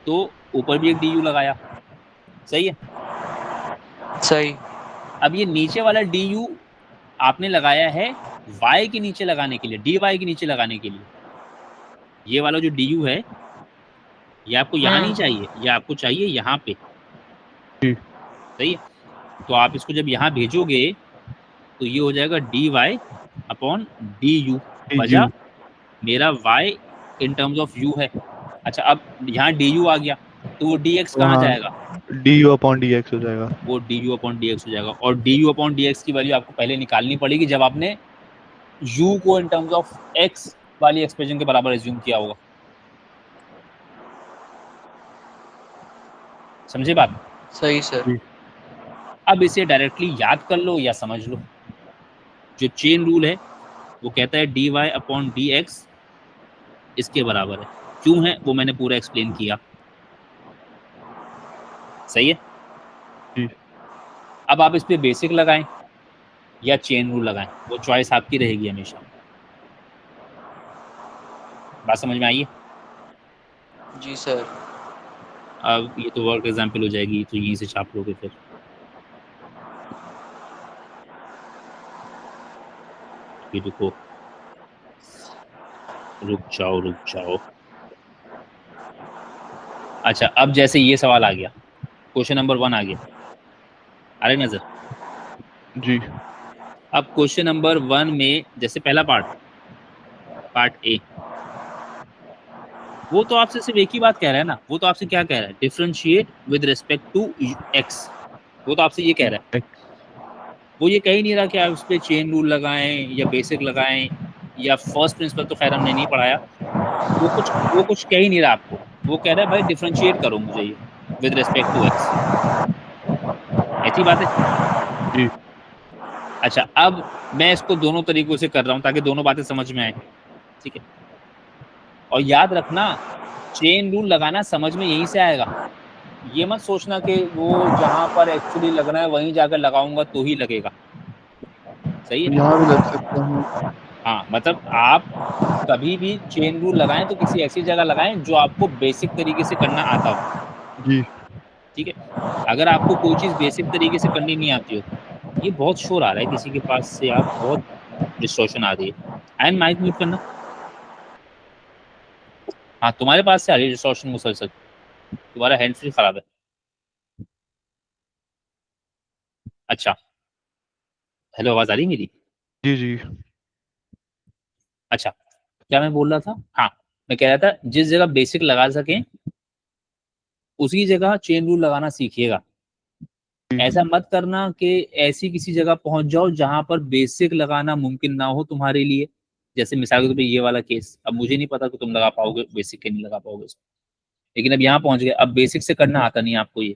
तो ऊपर भी एक du लगाया। सही है। सही। अब ये नीचे वाला du आपने लगाया है y के नीचे लगाने के लिए, dy के नीचे लगाने के लिए। ये वाला जो du है ये आपको यहाँ नहीं चाहिए, ये आपको चाहिए यहाँ पे। जी सही है। तो आप इसको जब यहाँ भेजोगे तो ये हो जाएगा dy अपॉन du। यू वजह मेरा y in terms of u है। अच्छा, अब यहाँ du आ गया तो वो dx कहाँ वहाँ जाएगा? D u upon D x हो जाएगा। वो du अपॉन dx हो जाएगा। और du अपॉन dx की वैल्यू आपको पहले निकालनी पड़ेगी जब आपने u को इन टर्म्स ऑफ x वाली एक्सप्रेशन के बराबर एज्यूम किया होगा। समझे बात? सही सर। जी अब इसे डायरेक्टली याद कर लो या समझ लो। जो चेन रूल है वो कहता है dy अपॉन dx इसके बराबर है। क्यों है वो मैंने पूरा एक्सप्लेन किया। सही है। जी अब आप इस पे बेसिक लगाएं या चेन रूल लगाएं, वो चॉइस आपकी रहेगी हमेशा। बात समझ में आई है? जी सर। अब ये तो वर्क एग्जाम्पल हो जाएगी, तो यहीं से छाप लोगे फिर। ये रुको, रुक जाओ रुक जाओ। अच्छा, अब जैसे ये सवाल आ गया, क्वेश्चन नंबर 1 आ गया, आ रही नजर? जी अब क्वेश्चन नंबर 1 में जैसे पहला पार्ट ए, वो तो आपसे सिर्फ एक ही बात कह रहा है ना। वो तो आपसे क्या कह रहा है? Differentiate with respect to x. वो तो आपसे ये कह रहा है। वो ये कह ही नहीं रहा कि आप उस पर चेन रूल लगाएं या बेसिक लगाएं या फर्स्ट प्रिंसिपल, तो खैर हमने नहीं पढ़ाया। वो कुछ कह ही नहीं रहा आपको। वो कह रहा है भाई डिफरेंशिएट करो मुझे ये विद रिस्पेक्ट टू एक्स। ऐसी बात है। जी अच्छा, अब मैं इसको दोनों तरीकों से कर रहा हूँ ताकि दोनों बातें समझ में आए। ठीक है। और याद रखना, चेन रूल लगाना समझ में यहीं से आएगा। ये मत सोचना कि वो जहां पर एक्चुअली लगना है वहीं जाकर लगाऊंगा तो ही लगेगा। सही है। यहाँ भी लग सकता हूँ। हाँ, मतलब आप कभी भी चेन रूल लगाएं तो किसी ऐसी जगह लगाएं जो आपको बेसिक तरीके से करना आता हो। जी ठीक है। अगर आपको कोई चीज़ बेसिक तरीके से करनी नहीं आती हो, ये बहुत शोर आ रहा है किसी के पास से, आप बहुत डिस्टॉर्शन आ रही है। एंड माइक म्यूट करना। हाँ, तुम्हारे पास से आ रही है डिस्टॉर्शन मुसलसल। तुम्हारा हैंड फ्री खराब है। अच्छा, हेलो, आवाज आ रही है मेरी? जी जी अच्छा, क्या मैं बोल रहा था? हाँ, मैं कह रहा था जिस जगह बेसिक लगा सकें उसी जगह चेन रूल लगाना सीखिएगा। जी ऐसा मत करना कि ऐसी किसी जगह पहुंच जाओ जहां पर बेसिक लगाना मुमकिन ना हो तुम्हारे लिए। जैसे मिसाल के तौर पे ये वाला केस, अब मुझे नहीं पता कि तुम लगा पाओगे बेसिक के नहीं लगा पाओगे इसमें। लेकिन अब यहाँ पहुंच गए, अब बेसिक से करना आता नहीं आपको ये,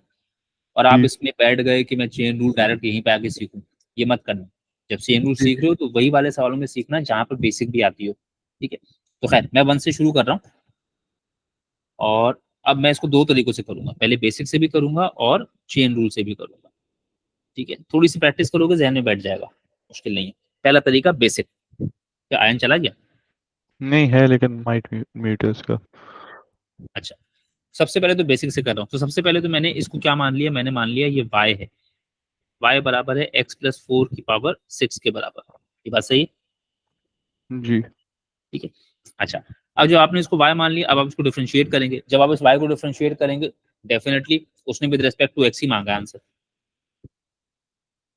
और आप जी इसमें बैठ गए कि मैं चेन रूल डायरेक्ट यहीं पे आके सीखूं। ये मत करना। जब चेन रूल जी सीख रहे हो तो वही वाले सवालों में सीखना जहां पर बेसिक भी आती हो। ठीक है। तो खैर, मैं 1 से शुरू कर रहा हूँ। और अब मैं इसको 2 तरीकों से करूंगा, पहले बेसिक से भी करूंगा और चेन रूल से भी करूंगा। ठीक है, थोड़ी सी प्रैक्टिस करोगे जहन में बैठ जाएगा, मुश्किल नहीं है। पहला तरीका बेसिक। क्या आयन चला गया? नहीं है लेकिन माइट म्यूट है उसका। अच्छा, सबसे पहले तो बेसिक से कर रहा हूँ। तो सबसे पहले तो मैंने इसको क्या मान लिया? मैंने मान लिया ये y है। y बराबर है x+4 की पावर 6 के बराबर। ये बात सही है? जी ठीक है। अच्छा, अब जो आपने इसको y मान लिया, अब आप इसको डिफरेंशिएट करेंगे। जब आप इस y को डिफरेंशिएट करेंगे, डेफिनेटली उसने विद रिस्पेक्ट टू x ही मांगा आंसर।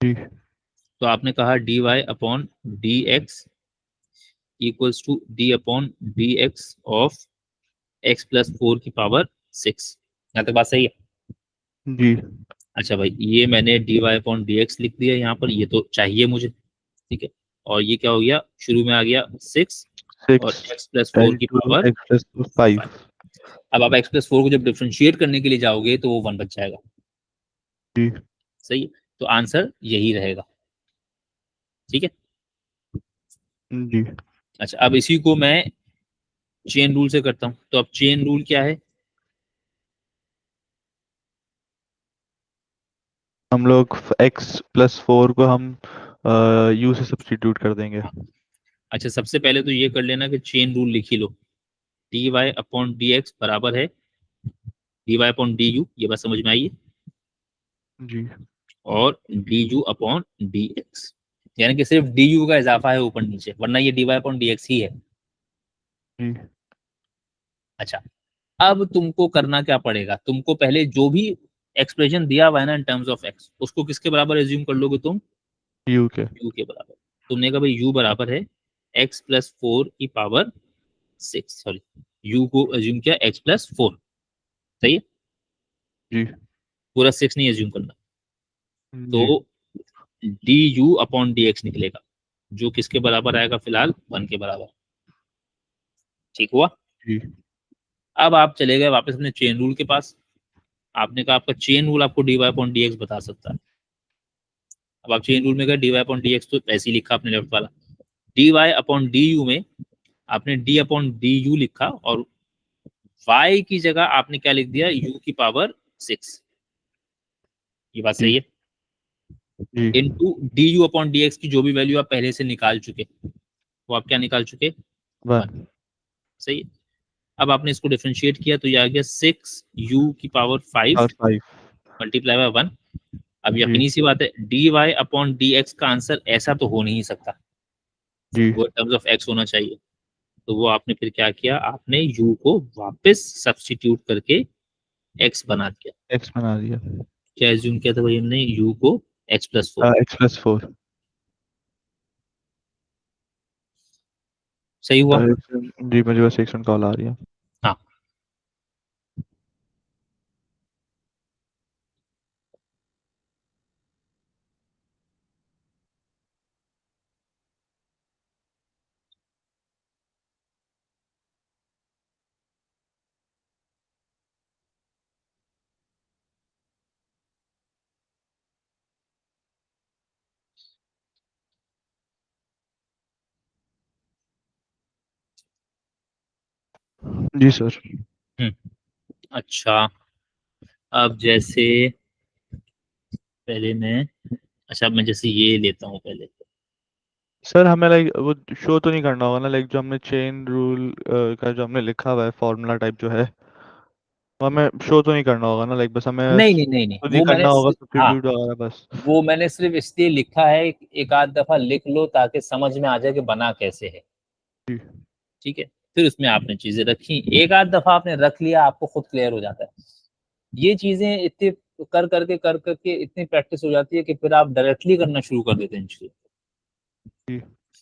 जी तो आपने कहा dy upon D x equals to d upon D x of x+4 की पावर 6। यहाँ तक बात सही है? जी अच्छा भाई, ये मैंने dy अपॉन डी एक्स लिख दिया यहाँ पर, ये तो चाहिए मुझे। ठीक है। और ये क्या हो गया? शुरू में आ गया 6 और 6 x+4 की इंटू पावर एक्स प्लस 5। 5। अब आप x+4 को जब डिफरेंशिएट करने के लिए जाओगे तो वो 1 बच जाएगा। जी सही है। तो आंसर यही रहेगा। ठीक है। जी अच्छा, अब इसी को मैं चेन रूल से करता हूँ। तो अब चेन रूल क्या है? हम लोग x+4 को हम u से सब्स्टिट्यूट कर देंगे। अच्छा, सबसे पहले तो ये कर लेना कि चेन रूल लिख ही लो, dy अपॉन dx बराबर है dy अपॉन du, ये बात समझ में आई है, जी और du अपॉन dx, यानी कि सिर्फ du का इजाफा है ऊपर नीचे, वरना ये dy अपॉन dx ही है। जी अच्छा, अब तुमको करना क्या पड़ेगा, तुमको पहले जो भी एक्सप्रेशन दिया हुआ है ना इन टर्म्स ऑफ x, उसको किसके बराबर एज्यूम कर लोगे तुम, u के। u के बराबर। तुमने कहा भाई u बराबर है x+4 की पावर 6, सॉरी u को एज्यूम किया x+4, सही है, जी पूरा 6 नहीं एज्यूम करना। जी तो du अपॉन dx निकलेगा, जो किसके बराबर आएगा, फिलहाल 1 के बराबर। ठीक हुआ। जी अब आप चले गए वापस अपने चेन रूल के पास, आपने कहा आपका चेन रूल आपको dy अपॉन dx बता सकता है। अब आप चेन रूल में गए, dy अपॉन dx तो ऐसे ही लिखा आपने लेफ्ट वाला, dy अपॉन du में आपने d अपॉन du लिखा, और y की जगह आपने क्या लिख दिया, u की पावर 6, ये बात सही जी है, जी इनटू du अपॉन dx की जो भी वैल्यू आप पहले से निकाल चुके, वो आप क्या निकाल चुके, 1, 1 सही है। अब आपने इसको डिफरेंशिएट किया तो ये आ गया 6u की पावर 5 और 5। Multiply by 1। अब जी यकीनी सी बात है, dy अपॉन dx का आंसर ऐसा तो हो नहीं सकता, जी वो टर्म्स ऑफ x होना चाहिए। तो वो आपने फिर क्या किया, आपने u को वापस सब्स्टिट्यूट करके x बना दिया। x बना दिया। क्या एज्यूम किया था भाई हमने, u को x+4, x+4। सही हुआ। जी मुझे बस सेक्शन कॉल आ रही है। हाँ, जी सर। अच्छा, अब जैसे पहले मैं, अच्छा मैं जैसे ये लेता हूँ पहले, सर हमें लाइक वो शो तो नहीं करना होगा ना, लाइक जो हमने चेन रूल का जो हमने लिखा हुआ है फॉर्मूला टाइप जो है, वो हमें शो तो नहीं करना होगा ना, लाइक बस हमें नहीं नहीं नहीं नहीं, खुद ही वो मैंने करना होगा हाँ, सब्स्टिट्यूट वगैरह बस। वो मैंने सिर्फ इसलिए लिखा है, एक आध दफा लिख लो ताकि समझ में आ जाए कि बना कैसे है, जी ठीक है। फिर उसमें आपने चीजें रखी, एक आध दफा आपने रख लिया, आपको खुद क्लियर हो जाता है। ये चीजें इतनी कर करके इतनी प्रैक्टिस हो जाती है कि फिर आप डायरेक्टली करना शुरू कर देते हैं इन चीजों को। जी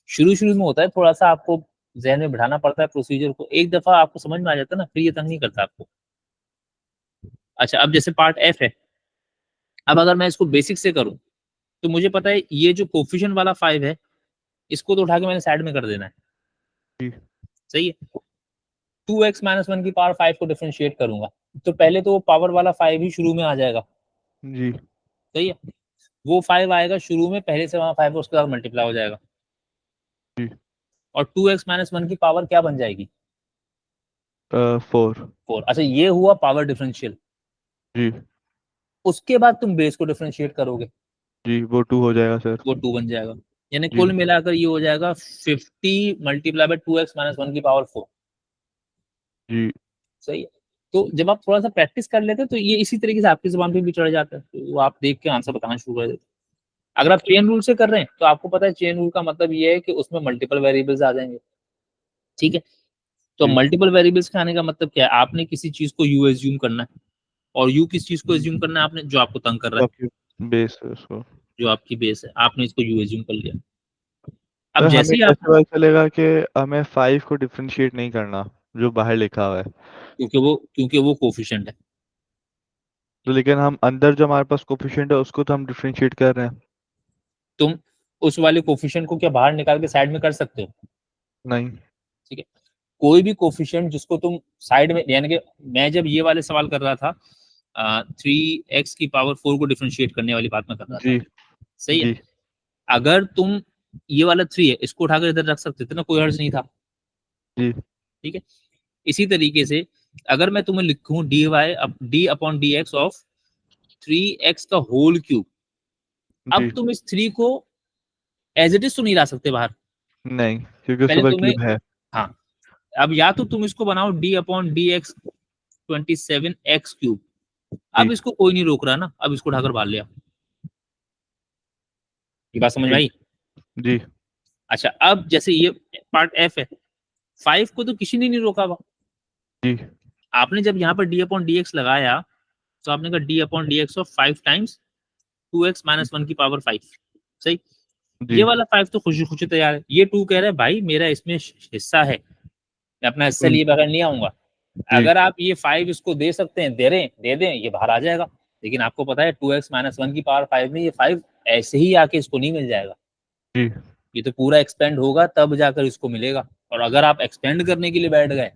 शुरू शुरू में होता है थोड़ा सा, आपको जहन में बिठाना पड़ता है प्रोसीजर को, एक दफा आपको समझ में आ जाता है ना, फिर ये तंग नहीं करता आपको। अच्छा, अब जैसे पार्ट एफ है, अब अगर मैं इसको बेसिक से करूं, तो मुझे पता है ये जो कोफिशिएंट वाला 5 है, इसको तो उठा के मैंने साइड में कर देना है, जी सही है। 2x-1 की पावर 5 को डिफरेंशिएट करूंगा, तो पहले तो वो पावर वाला 5 ही शुरू में आ जाएगा, जी सही है। वो 5 आएगा शुरू में, पहले से वहां 5 उसके साथ मल्टीप्लाई हो जाएगा, जी और 2x-1 की पावर क्या बन जाएगी, 4। 4। अच्छा, ये हुआ पावर डिफरेंशियल। जी उसके बाद तुम बेस को डिफरेंशिएट करोगे, जी वो 2 हो जाएगा सर। वो 2 बन जाएगा, यानी जी कुल मिलाकर ये हो जाएगा 50 मल्टीप्लाई बाय 2x-1 की पावर 4, जी सही है। तो जब आप थोड़ा सा प्रैक्टिस कर लेते हैं तो ये इसी तरीके से आपकी जुबान पे भी चढ़ जाता है, तो वो आप देख के आंसर बताना शुरू कर देते हैं। अगर आप चेन रूल से कर रहे हैं तो आपको पता है चेन रूल का मतलब ये है कि उसमें मल्टीपल वेरिएबल्स आ जाएंगे, ठीक है। तो जी मल्टीपल वेरिएबल्स का आने का मतलब क्या है, आपने किसी चीज को यू एज्यूम करना है, और यू किस चीज को एज्यूम करना है आपने, जो आपको तंग कर रहा तो है, आपकी बेस है उसको। जो आपकी बेस है, आपने इसको यू एज्यूम कर लिया। अब सर हमें जैसे ही आप, कैसे पता चलेगा कि हमें 5 को डिफरेंशिएट नहीं करना जो बाहर लिखा हुआ है? क्योंकि वो कोफिशिएंट है, तो लेकिन हम अंदर जो हमारे पास कोफिशिएंट है उसको तो हम डिफरेंशिएट कर रहे हैं। तुम उस वाले कोफिशिएंट को क्या बाहर निकाल के साइड में कर सकते हो, नहीं। ठीक है। कोई भी कोफिशिएंट जिसको तुम साइड में, यानी कि मैं जब ये वाले सवाल कर रहा था, 3x की पावर 4 को डिफरेंशिएट करने वाली बात मैं कर रहा था, जी सही है। जी अगर तुम ये वाला 3 है, इसको उठाकर इधर रख सकते थे ना, कोई हर्ज नहीं था, जी ठीक है। इसी तरीके से अगर मैं तुम्हें लिखूं dy d upon D x of 3x का होल क्यूब, अब जी तुम इस 3 को एज इट इज तो नहीं ला सकते बाहर, नहीं, क्योंकि पहले सुपर तुम्हें, क्यूब है। हाँ, अब या तो तुम इसको बनाओ d/dx 27x³ अब जी इसको कोई नहीं रोक रहा ना, अब इसको उठाकर बाहर ले आओ। ये बात समझ में जी आई? जी अच्छा, अब जैसे ये पार्ट एफ है, 5 को तो किसी ने नहीं रोका हुआ। जी आपने जब यहाँ पर d/dx लगाया तो आपने कहा d/dx ऑफ 5 टाइम्स 2x - 1 की पावर 5, सही। ये जी वाला 5 तो खुशी खुशी तैयार है, ये 2 कह रहा है भाई मेरा इसमें हिस्सा है, मैं अपना हिस्सा लिए बगैर नहीं आऊंगा। जी अगर आप ये 5 इसको दे सकते हैं, दे रहे हैं, दे दें, ये बाहर आ जाएगा। लेकिन आपको पता है 2x - 1 की पावर 5 में ये 5 ऐसे ही आके इसको नहीं मिल जाएगा, जी ये तो पूरा एक्सपेंड होगा तब जाकर इसको मिलेगा। और अगर आप एक्सपेंड करने के लिए बैठ गए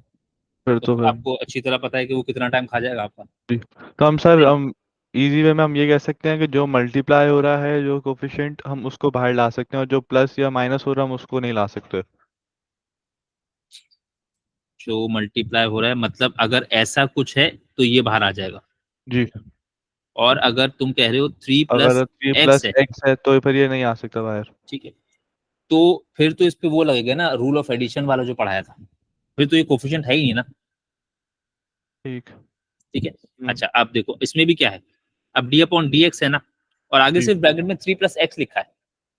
फिर तो तो फिर आपको अच्छी तरह पता है कि वो कितना टाइम खा जाएगा आपका। जी। तो हम सर, नहीं, हम इजी वे में हम ये कह सकते हैं कि जो मल्टीप्लाई हो रहा है, जो कोफिशिएंट, हम उसको बाहर ला सकते हैं, और जो प्लस या माइनस हो रहा है हम उसको नहीं ला सकते। जो मल्टीप्लाई हो रहा है मतलब अगर ऐसा कुछ है तो ये बाहर आ जाएगा। जी, और अगर तुम कह रहे हो 3 अगर प्लस 3 एक्स प्लस है, एक्स है तो फिर ये नहीं आ सकता बाहर। ठीक है, तो फिर तो इस पे वो लगेगा ना, रूल ऑफ एडिशन वाला जो पढ़ाया था, फिर तो ये कोफिशिएंट है ही नहीं ना। ठीक। ठीक है। अच्छा, अब देखो इसमें भी क्या है, अब d/dx है ना, और आगे जी सिर्फ ब्रैकेट में 3 प्लस एक्स लिखा है,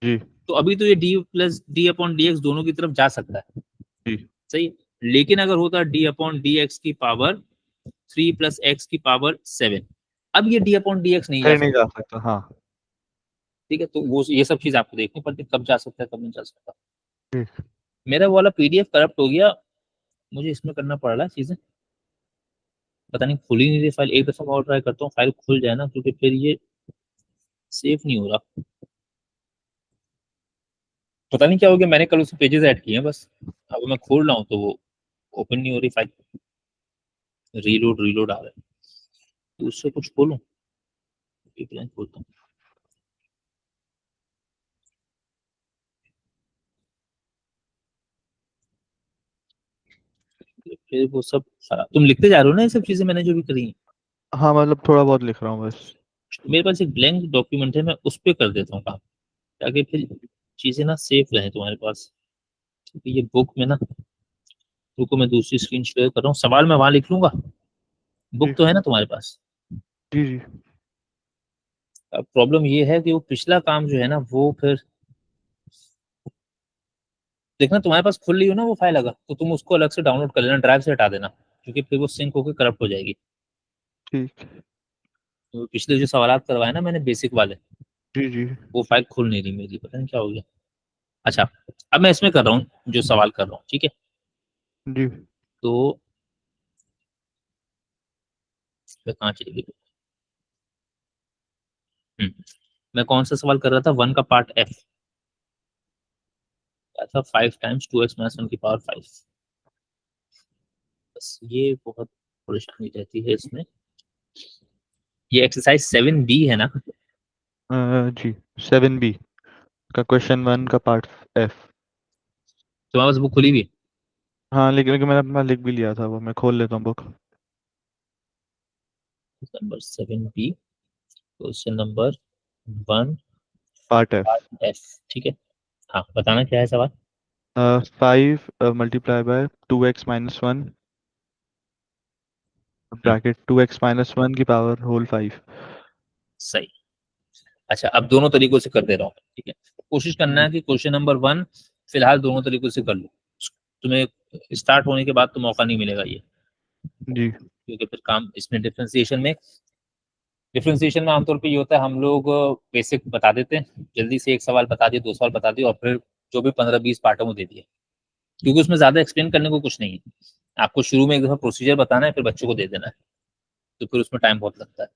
जी तो अभी तो ये d/dx दोनों की तरफ जा सकता है, जी, सही है। लेकिन अगर होता d/dx की पावर 3 प्लस एक्स की पावर 7, अब ये d/dx नहीं जा फिर नहीं सकता। जा सकता, हाँ। ठीक है, तो वो ये सब चीज आपको देखनी पड़ती है, कब जा सकता है कब नहीं जा सकता। ठीक। मेरा वो वाला पीडीएफ करप्ट हो गया, मुझे इसमें करना पड़ रहा है चीजें, पता नहीं खुल ही नहीं रही फाइल। एक दफा और ट्राई करता हूँ फाइल खुल जाए ना, क्योंकि फिर ये सेव नहीं हो रहा। पता नहीं क्या हो गया, मैंने कल उसके पेजेस ऐड किए हैं बस, अब मैं खोल रहा हूँ तो वो ओपन नहीं हो रही फाइल, रीलोड रीलोड आ रहा है। तो उससे कुछ खोलूं, VPN खोलता हूँ। फिर वो सब सारा तुम लिखते जा रहे हो ना, ये सब चीजें मैंने जो भी करी हैं। हाँ, मतलब थोड़ा बहुत लिख रहा हूँ बस। तो मेरे पास एक ब्लैंक डॉक्यूमेंट है, मैं उस पर कर देता हूँ काम, ताकि फिर चीजें ना सेफ रहे तुम्हारे पास। क्योंकि ये बुक में ना, रुको मैं दूसरी स्क्रीन शेयर कर रहा हूँ, सवाल मैं वहां लिख लूंगा, बुक जी तो है ना तुम्हारे पास। जी जी अब प्रॉब्लम ये है कि वो पिछला काम जो है ना, वो फिर देखना तुम्हारे पास खुल रही हो ना वो फाइल, अगर तो तुम उसको अलग से डाउनलोड कर लेना, ड्राइव से हटा देना, क्योंकि फिर वो सिंक होकर करप्ट हो जाएगी। ठीक। तो पिछले जो सवाल करवाए ना मैंने बेसिक वाले, जी जी वो फाइल खुल नहीं रही मेरी, पता नहीं क्या हो गया। अच्छा, अब मैं इसमें कर रहा हूँ जो सवाल कर रहा हूँ, ठीक है। जी तो कहाँ चली गई? मैं कौन सा सवाल कर रहा था, 1 का पार्ट एफ था, 5 टाइम्स 2x - 1 की पावर 5। बस ये बहुत परेशानी रहती है इसमें। ये एक्सरसाइज 7B है ना? जी 7B का क्वेश्चन 1 का पार्ट F। तुम्हारे पास बुक खुली हुई है? हाँ, लेकिन मैंने अपना लिख भी लिया था, वो मैं खोल लेता हूँ book. Number 7B, question number 1 part F। Part F, ठीक है। हाँ, बताना क्या है सवाल। 5 multiply by 2x - 1 hmm, bracket 2x - 1 की पावर होल 5। सही। अच्छा, अब दोनों तरीकों से कर दे रहा हूँ, ठीक है। कोशिश करना जी है कि क्वेश्चन नंबर 1 फिलहाल दोनों तरीकों से कर लो, तुम्हें स्टार्ट होने के बाद तो मौका नहीं मिलेगा ये, जी क्योंकि फिर काम इसमें डिफ्रेंसिएशन में आमतौर पे ये होता है, हम लोग बेसिक बता देते हैं, जल्दी से एक सवाल बता दिए, 2 सवाल बता दिए, और फिर जो भी 15-20 पार्ट है वो दे दिए, क्योंकि उसमें ज्यादा एक्सप्लेन करने को कुछ नहीं है। आपको शुरू में एक दफा प्रोसीजर बताना है, फिर बच्चों को दे देना है, तो फिर उसमें टाइम बहुत लगता है।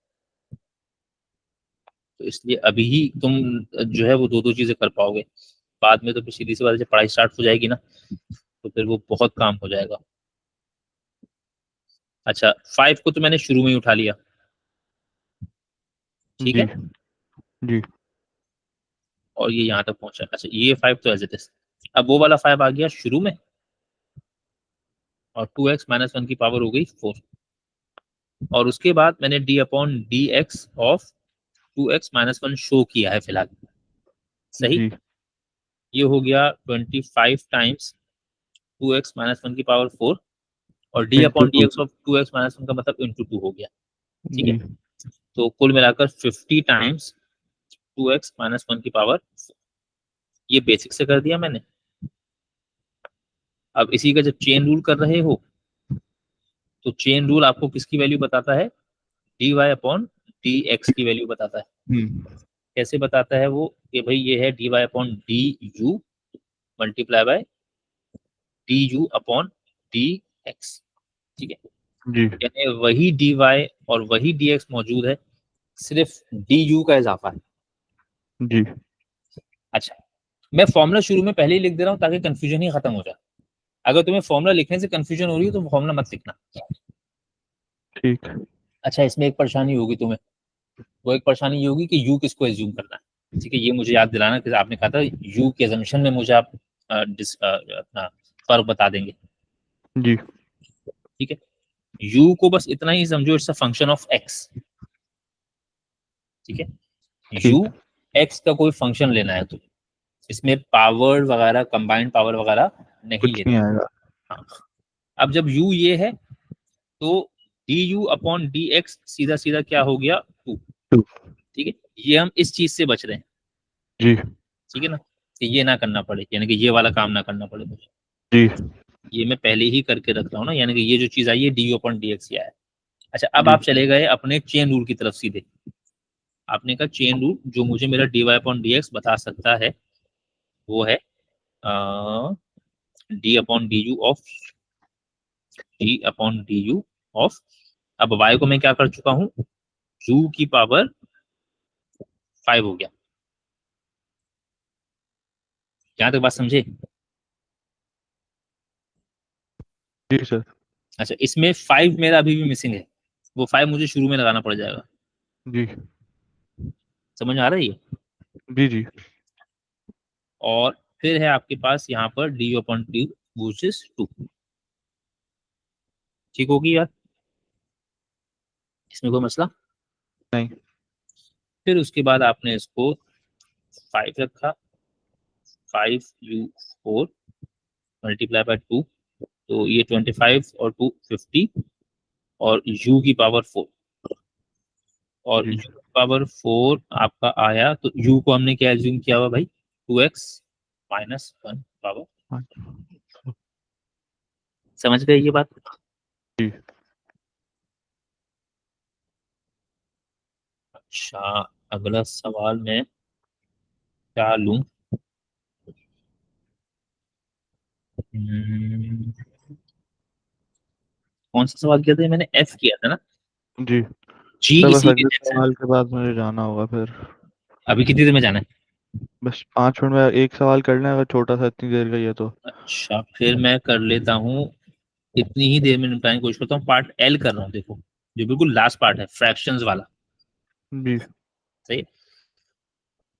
तो इसलिए अभी ही तुम जो है वो दो दो चीजें कर पाओगे, बाद में तो फिर सीधी सी बात है, जब पढ़ाई स्टार्ट हो जाएगी ना, तो फिर वो बहुत काम हो जाएगा। अच्छा, 5 को तो मैंने शुरू में ही उठा लिया, ठीक जी है, जी और ये यहाँ तक पहुंचा। अच्छा, ये 5 तो एज इट इज, अब वो वाला 5 आ गया शुरू में, और 2x - 1 की पावर हो गई 4, और उसके बाद मैंने d/dx of 2x minus 1 show किया है फिलहाल, सही। जी ये हो गया 25 टाइम्स 2x माइनस 1 की पावर 4 और d into upon D 2 x of 2x minus 1 का मतलब इंटू 2 हो गया, ठीक जी है। तो कुल मिलाकर 50 टाइम्स 2x माइनस 1 की पावर, ये बेसिक से कर दिया मैंने। अब इसी का जब चेन रूल कर रहे हो तो चेन रूल आपको किसकी वैल्यू बताता है, dy अपॉन dx की वैल्यू बताता है। कैसे बताता है वो, कि भाई ये है dy अपॉन du मल्टीप्लाई बाय du अपॉन dx, ठीक है। जी यानी वही dy और वही dx मौजूद है, सिर्फ du का इजाफा है। जी अच्छा, मैं फॉर्मूला शुरू में पहले ही लिख दे रहा हूँ ताकि कंफ्यूजन ही खत्म हो जाए। अगर तुम्हें फॉर्मूला लिखने से कंफ्यूजन हो रही है तो फॉर्मूला मत लिखना। ठीक अच्छा, इसमें एक परेशानी होगी तुम्हें, वो एक परेशानी ये होगी कि यू किसको एज्यूम करना है, ठीक है। ये मुझे याद दिलाना कि आपने कहा था यू के अजम्पशन में मुझे आप अपना फर्क बता देंगे, जी ठीक है। यू को बस इतना ही समझो, it's a function of x, ठीक है। यू ठीक एक्स का कोई फंक्शन लेना है तो इसमें पावर वगैरह, कंबाइंड पावर वगैरह नहीं कुछ लेनी। नहीं आएगा। हाँ, अब जब u ये है तो du अपॉन डी एक्स सीधा सीधा क्या हो गया 2, 2 ठीक है। ये हम इस चीज से बच रहे हैं, जी ठीक है ना, कि ये ना करना पड़े, यानी कि ये वाला काम ना करना पड़े मुझे। जी ये मैं पहले ही करके रख रहा हूँ ना, यानी कि ये जो चीज आई है डी अपॉन डी एक्स आया है। अच्छा, अब जी आप चले गए अपने चेन रूल की तरफ सीधे। आपने कहा चेन रूल जो मुझे मेरा d Y upon D x बता सकता है वो है d upon d u of d upon d u of, अब y को मैं क्या कर चुका हूँ, u की पावर 5 हो गया। यहाँ तक बात समझे। जी सर अच्छा, इसमें 5 मेरा अभी भी मिसिंग है, वो 5 मुझे शुरू में लगाना पड़ जाएगा। जी समझ में आ रही है। जी जी और फिर है आपके पास यहाँ पर डी अपॉन टी वर्सेस 2, ठीक होगी यार, इसमें कोई मसला। नहीं फिर उसके बाद आपने इसको 5 रखा, 5u4 मल्टीप्लाई बाय 2, तो ये 25 और 2 50 और u की पावर 4, और जी u की पावर 4 आपका आया, तो u को हमने क्या एज्यूम किया हुआ भाई, 2x माइनस 1 पावर। हाँ, समझ गए ये बात। जी अच्छा, अगला सवाल मैं क्या लूं, हम्म, कौन सा सवाल किया था, मैंने एफ किया था ना, जी जी सर बस किसी के अगले जैसा है। सवाल के बाद मुझे जाना होगा फिर। अभी कितनी देर में जाना है। बस 5 मिनट में एक सवाल कर लें, अगर छोटा सा इतनी देर का ही है तो। अच्छा, फिर मैं कर लेता हूँ, इतनी ही देर में निपटाने की कोशिश करता हूँ। पार्ट एल कर रहा हूँ, देखो जो बिल्कुल लास्ट पार्ट है, फ्रैक्शंस वाला, जी सही है?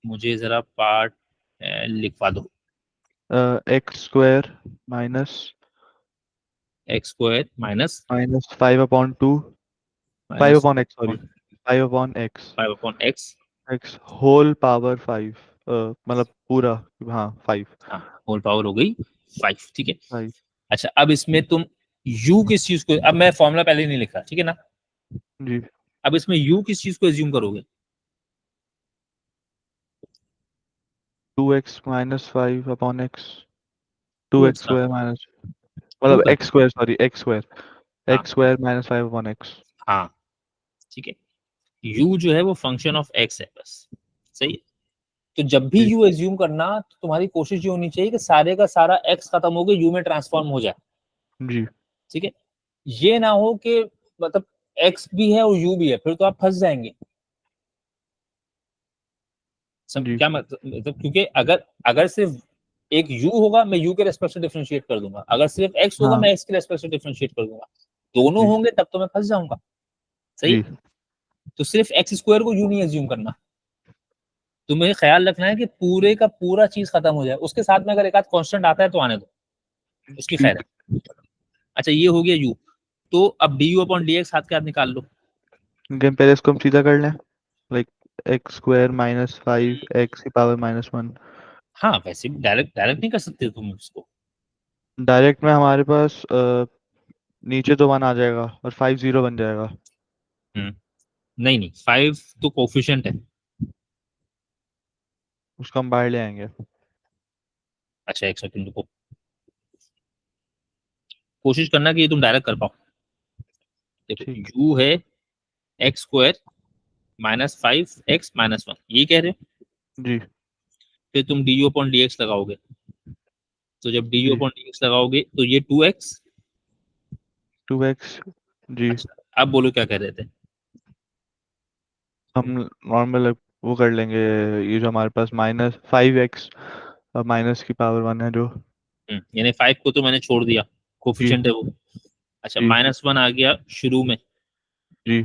मुझे जरा पार्ट एल लिखवा दो। X square minus x square minus minus 5/2 5 minus upon x sorry 5 upon x 5 upon x, x whole power 5 मतलब पूरा, हाँ 5 हाँ होल पावर हो गई 5, ठीक है। 5 अच्छा, अब इसमें तुम u किस चीज को, अब मैं फॉर्मूला पहले ही नहीं लिखा, ठीक है ना। जी अब इसमें u किस चीज को एज्यूम करोगे, 2x minus 5 upon x 2x 2x का स्क्वायर माइनस 2 मतलब का, X square sorry X square हाँ X square minus 5 upon X. हाँ, ठीक है। u जो है वो फंक्शन ऑफ x है बस, सही है। तो जब भी जी u एज्यूम करना तो तुम्हारी कोशिश ये होनी चाहिए कि सारे का सारा x खत्म हो गया u में ट्रांसफॉर्म हो जाए, जी ठीक है। ये ना हो कि मतलब x भी है और u भी है, फिर तो आप फंस जाएंगे। जी क्या मतलब, क्योंकि अगर अगर सिर्फ एक u होगा मैं u के रेस्पेक्ट से डिफरेंशिएट कर दूंगा, अगर सिर्फ x होगा हाँ मैं x के रेस्पेक्ट से डिफरेंशिएट कर दूंगा, दोनों जी होंगे तब तो मैं फंस जाऊंगा, सही जी है? तो सिर्फ एक्स स्क्वायर को u नहीं एज्यूम करना, तुम्हें ख्याल रखना है कि पूरे का पूरा चीज खत्म हो जाए, उसके साथ में अगर एक आध कांस्टेंट आता है तो आने दो, उसकी खैर ठीक है। अच्छा, ये हो गया u, तो अब du अपॉन dx हाथ के हाथ निकाल लो। गेम पहले इसको हम सीधा कर लें, like x square minus 5 x की पावर -1। हाँ वैसे भी डायरेक्ट डायरेक्ट नहीं कर सकते तुम उसको। डायरेक्ट में हमारे पास नीचे तो 1 आ जाएगा और 5 0 बन जाएगा। नहीं नहीं 5 तो कोफिशिएंट है। उसको हम बाहर ले आएंगे। अच्छा एक सेकंड रुको, कोशिश करना कि ये तुम डायरेक्ट कर पाओ। देखो ठीक। u है एक्स स्क्वायर -5x-1, ये कह रहे हो। जी फिर तुम du अपॉन dx लगाओगे, तो जब du जी अपॉन dx लगाओगे तो ये 2x। 2x। जी अच्छा अब बोलो क्या कह रहे थे। हम नॉर्मल वो कर लेंगे, ये जो हमारे पास -5x और माइनस की पावर 1 है जो। यानी 5 को तो मैंने छोड़ दिया, जी कोफिशिएंट है वो। अच्छा जी -1 आ गया शुरू में, जी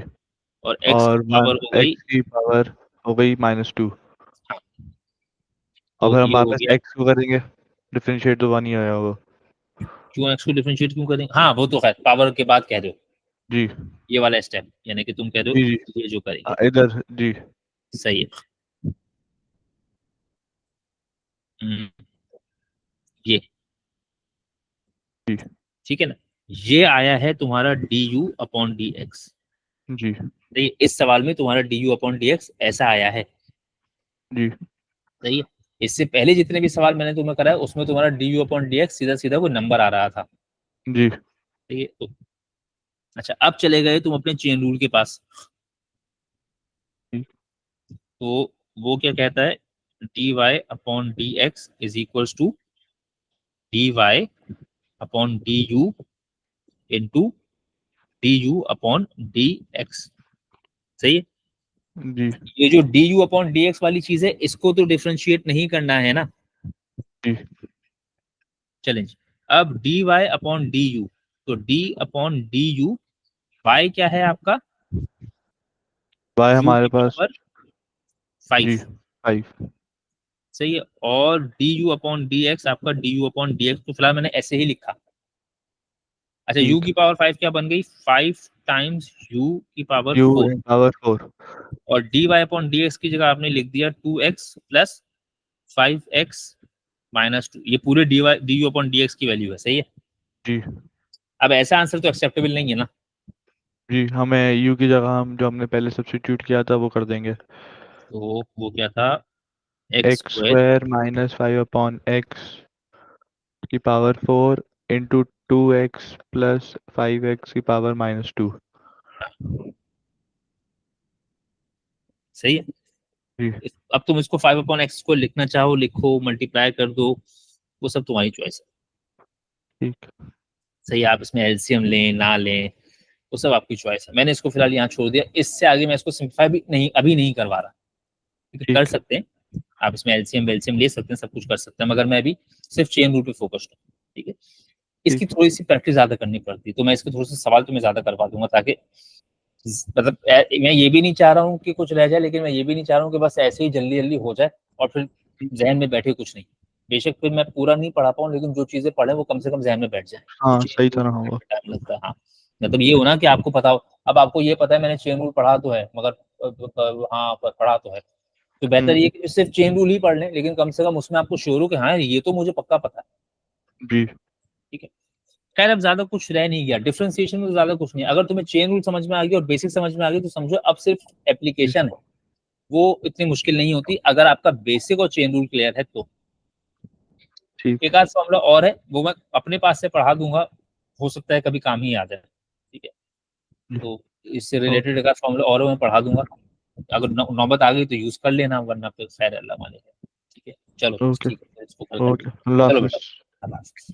और x की और पावर हो गई। x की पावर हो गई -2। हाँ, और तो फिर हम ये हो वापस गया। x को करेंगे, डिफरेंशिएट तो 1 ही आया वो। क्यों x को डिफरेंशिएट क्यों करेंगे, हाँ वो तो खैर पावर के बाद कह रहे हो, जी ये वाला स्टेप यानी कि तुम कह रहे जी हो जी ये जो करेंगे। इधर जी। सही है। हम्म, ये जी ठीक है ना, ये आया है तुम्हारा du अपॉन dx। जी सही है, इस सवाल में तुम्हारा du अपॉन dx ऐसा आया है। जी सही है, इससे पहले जितने भी सवाल मैंने तुम्हें कराया उसमें तुम्हारा du अपॉन dx सीधा सीधा कोई नंबर आ रहा था। जी ठीक है, तो अच्छा अब चले गए तुम अपने चेन रूल के पास। जी तो वो क्या कहता है, dy अपॉन dx इज इक्वल्स टू dy अपॉन du इंटू du अपॉन dx। सही है, जी ये जो du अपॉन dx वाली चीज है इसको तो डिफरेंशिएट नहीं करना है ना। जी चलेंगे, अब dy अपॉन du, तो d अपॉन du, y क्या है आपका, y u हमारे की पास। पावर जी 5। 5। सही है, और du अपॉन dx आपका du अपॉन dx तो फिलहाल मैंने ऐसे ही लिखा। अच्छा u ठीक। की पावर 5 क्या बन गई, 5 टाइम्स u की पावर u 4, इन पावर 4। और dy अपॉन dx की जगह आपने लिख दिया 2x प्लस 5x -2, ये पूरे du अपॉन dx की वैल्यू है। सही है, जी अब ऐसा आंसर तो एक्सेप्टेबल नहीं है ना। जी हमें u की जगह हम जो हमने पहले सब्स्टिट्यूट किया था वो कर देंगे। तो वो क्या था, X X square. Square -5 upon X की power 4 into 2x plus 5x की पावर -2। सही है, जी अब तुम इसको 5 अपॉन एक्स को लिखना चाहो लिखो, मल्टीप्लाई कर दो, वो सब तुम्हारी चॉइस है। ठीक। सही है, आप इसमें एलसीएम लें ना लें वो सब आपकी चॉइस है। मैंने इसको फिलहाल यहाँ छोड़ दिया, इससे आगे मैं इसको सिंप्लीफाई भी नहीं अभी नहीं करवा रहा। ठीक है, कर ठीक। सकते हैं आप इसमें एलसीएम वेलसीएम ले सकते हैं, सब कुछ कर सकते हैं, मगर मैं अभी सिर्फ चेन रूल पे फोकस्ड हूँ। ठीक है, इसकी ठीक। थोड़ी सी प्रैक्टिस ज्यादा करनी पड़ती है, तो मैं इसके थोड़े से सवाल तुम्हें ज्यादा करवा दूंगा, ताकि मतलब मैं ये भी नहीं चाह रहा हूँ कि कुछ रह जाए, लेकिन मैं ये भी नहीं चाह रहा हूँ कि बस ऐसे ही जल्दी जल्दी हो जाए और फिर जहन में बैठे कुछ नहीं। बेशक फिर मैं पूरा नहीं पढ़ा पाऊँ, लेकिन जो चीजें पढ़े वो कम से कम जहन में बैठ जाए। हाँ चेन सही रूल तरह होगा। टाइम लगता है, हाँ। मतलब ये हो ना कि आपको पता हो, अब आपको ये पता है मैंने चेन रूल पढ़ा तो है, मगर हाँ पढ़ा तो है, तो बेहतर ये कि सिर्फ चेन रूल ही पढ़ लें, लेकिन कम से कम उसमें आपको श्योर हो कि हाँ ये तो मुझे पक्का पता है। जी ठीक है, खैर अब ज्यादा कुछ रह नहीं गया, डिफरेंशिएशन में तो ज्यादा कुछ नहीं है। अगर तुम्हें चेन रूल समझ में आ गया और बेसिक समझ में आ गई तो समझो अब सिर्फ जी एप्लीकेशन है, वो इतनी मुश्किल नहीं होती अगर आपका बेसिक और चेन रूल क्लियर है तो। ठीक। एक आध फॉर्मूला और है वो मैं अपने पास से पढ़ा दूंगा, हो सकता है कभी काम ही आ जाए। ठीक है, जी तो इससे रिलेटेड ओके। एक आध फॉर्मूला और मैं पढ़ा दूंगा, अगर नौबत आ गई तो यूज कर लेना, वरना फिर खैर अल्लाह माने। ठीक है, चलो ओके। ठीक है, इसको कल कर ओके लो। अल्लाह चलो बेटा, हाफिज। अल्लाह हाफिज़।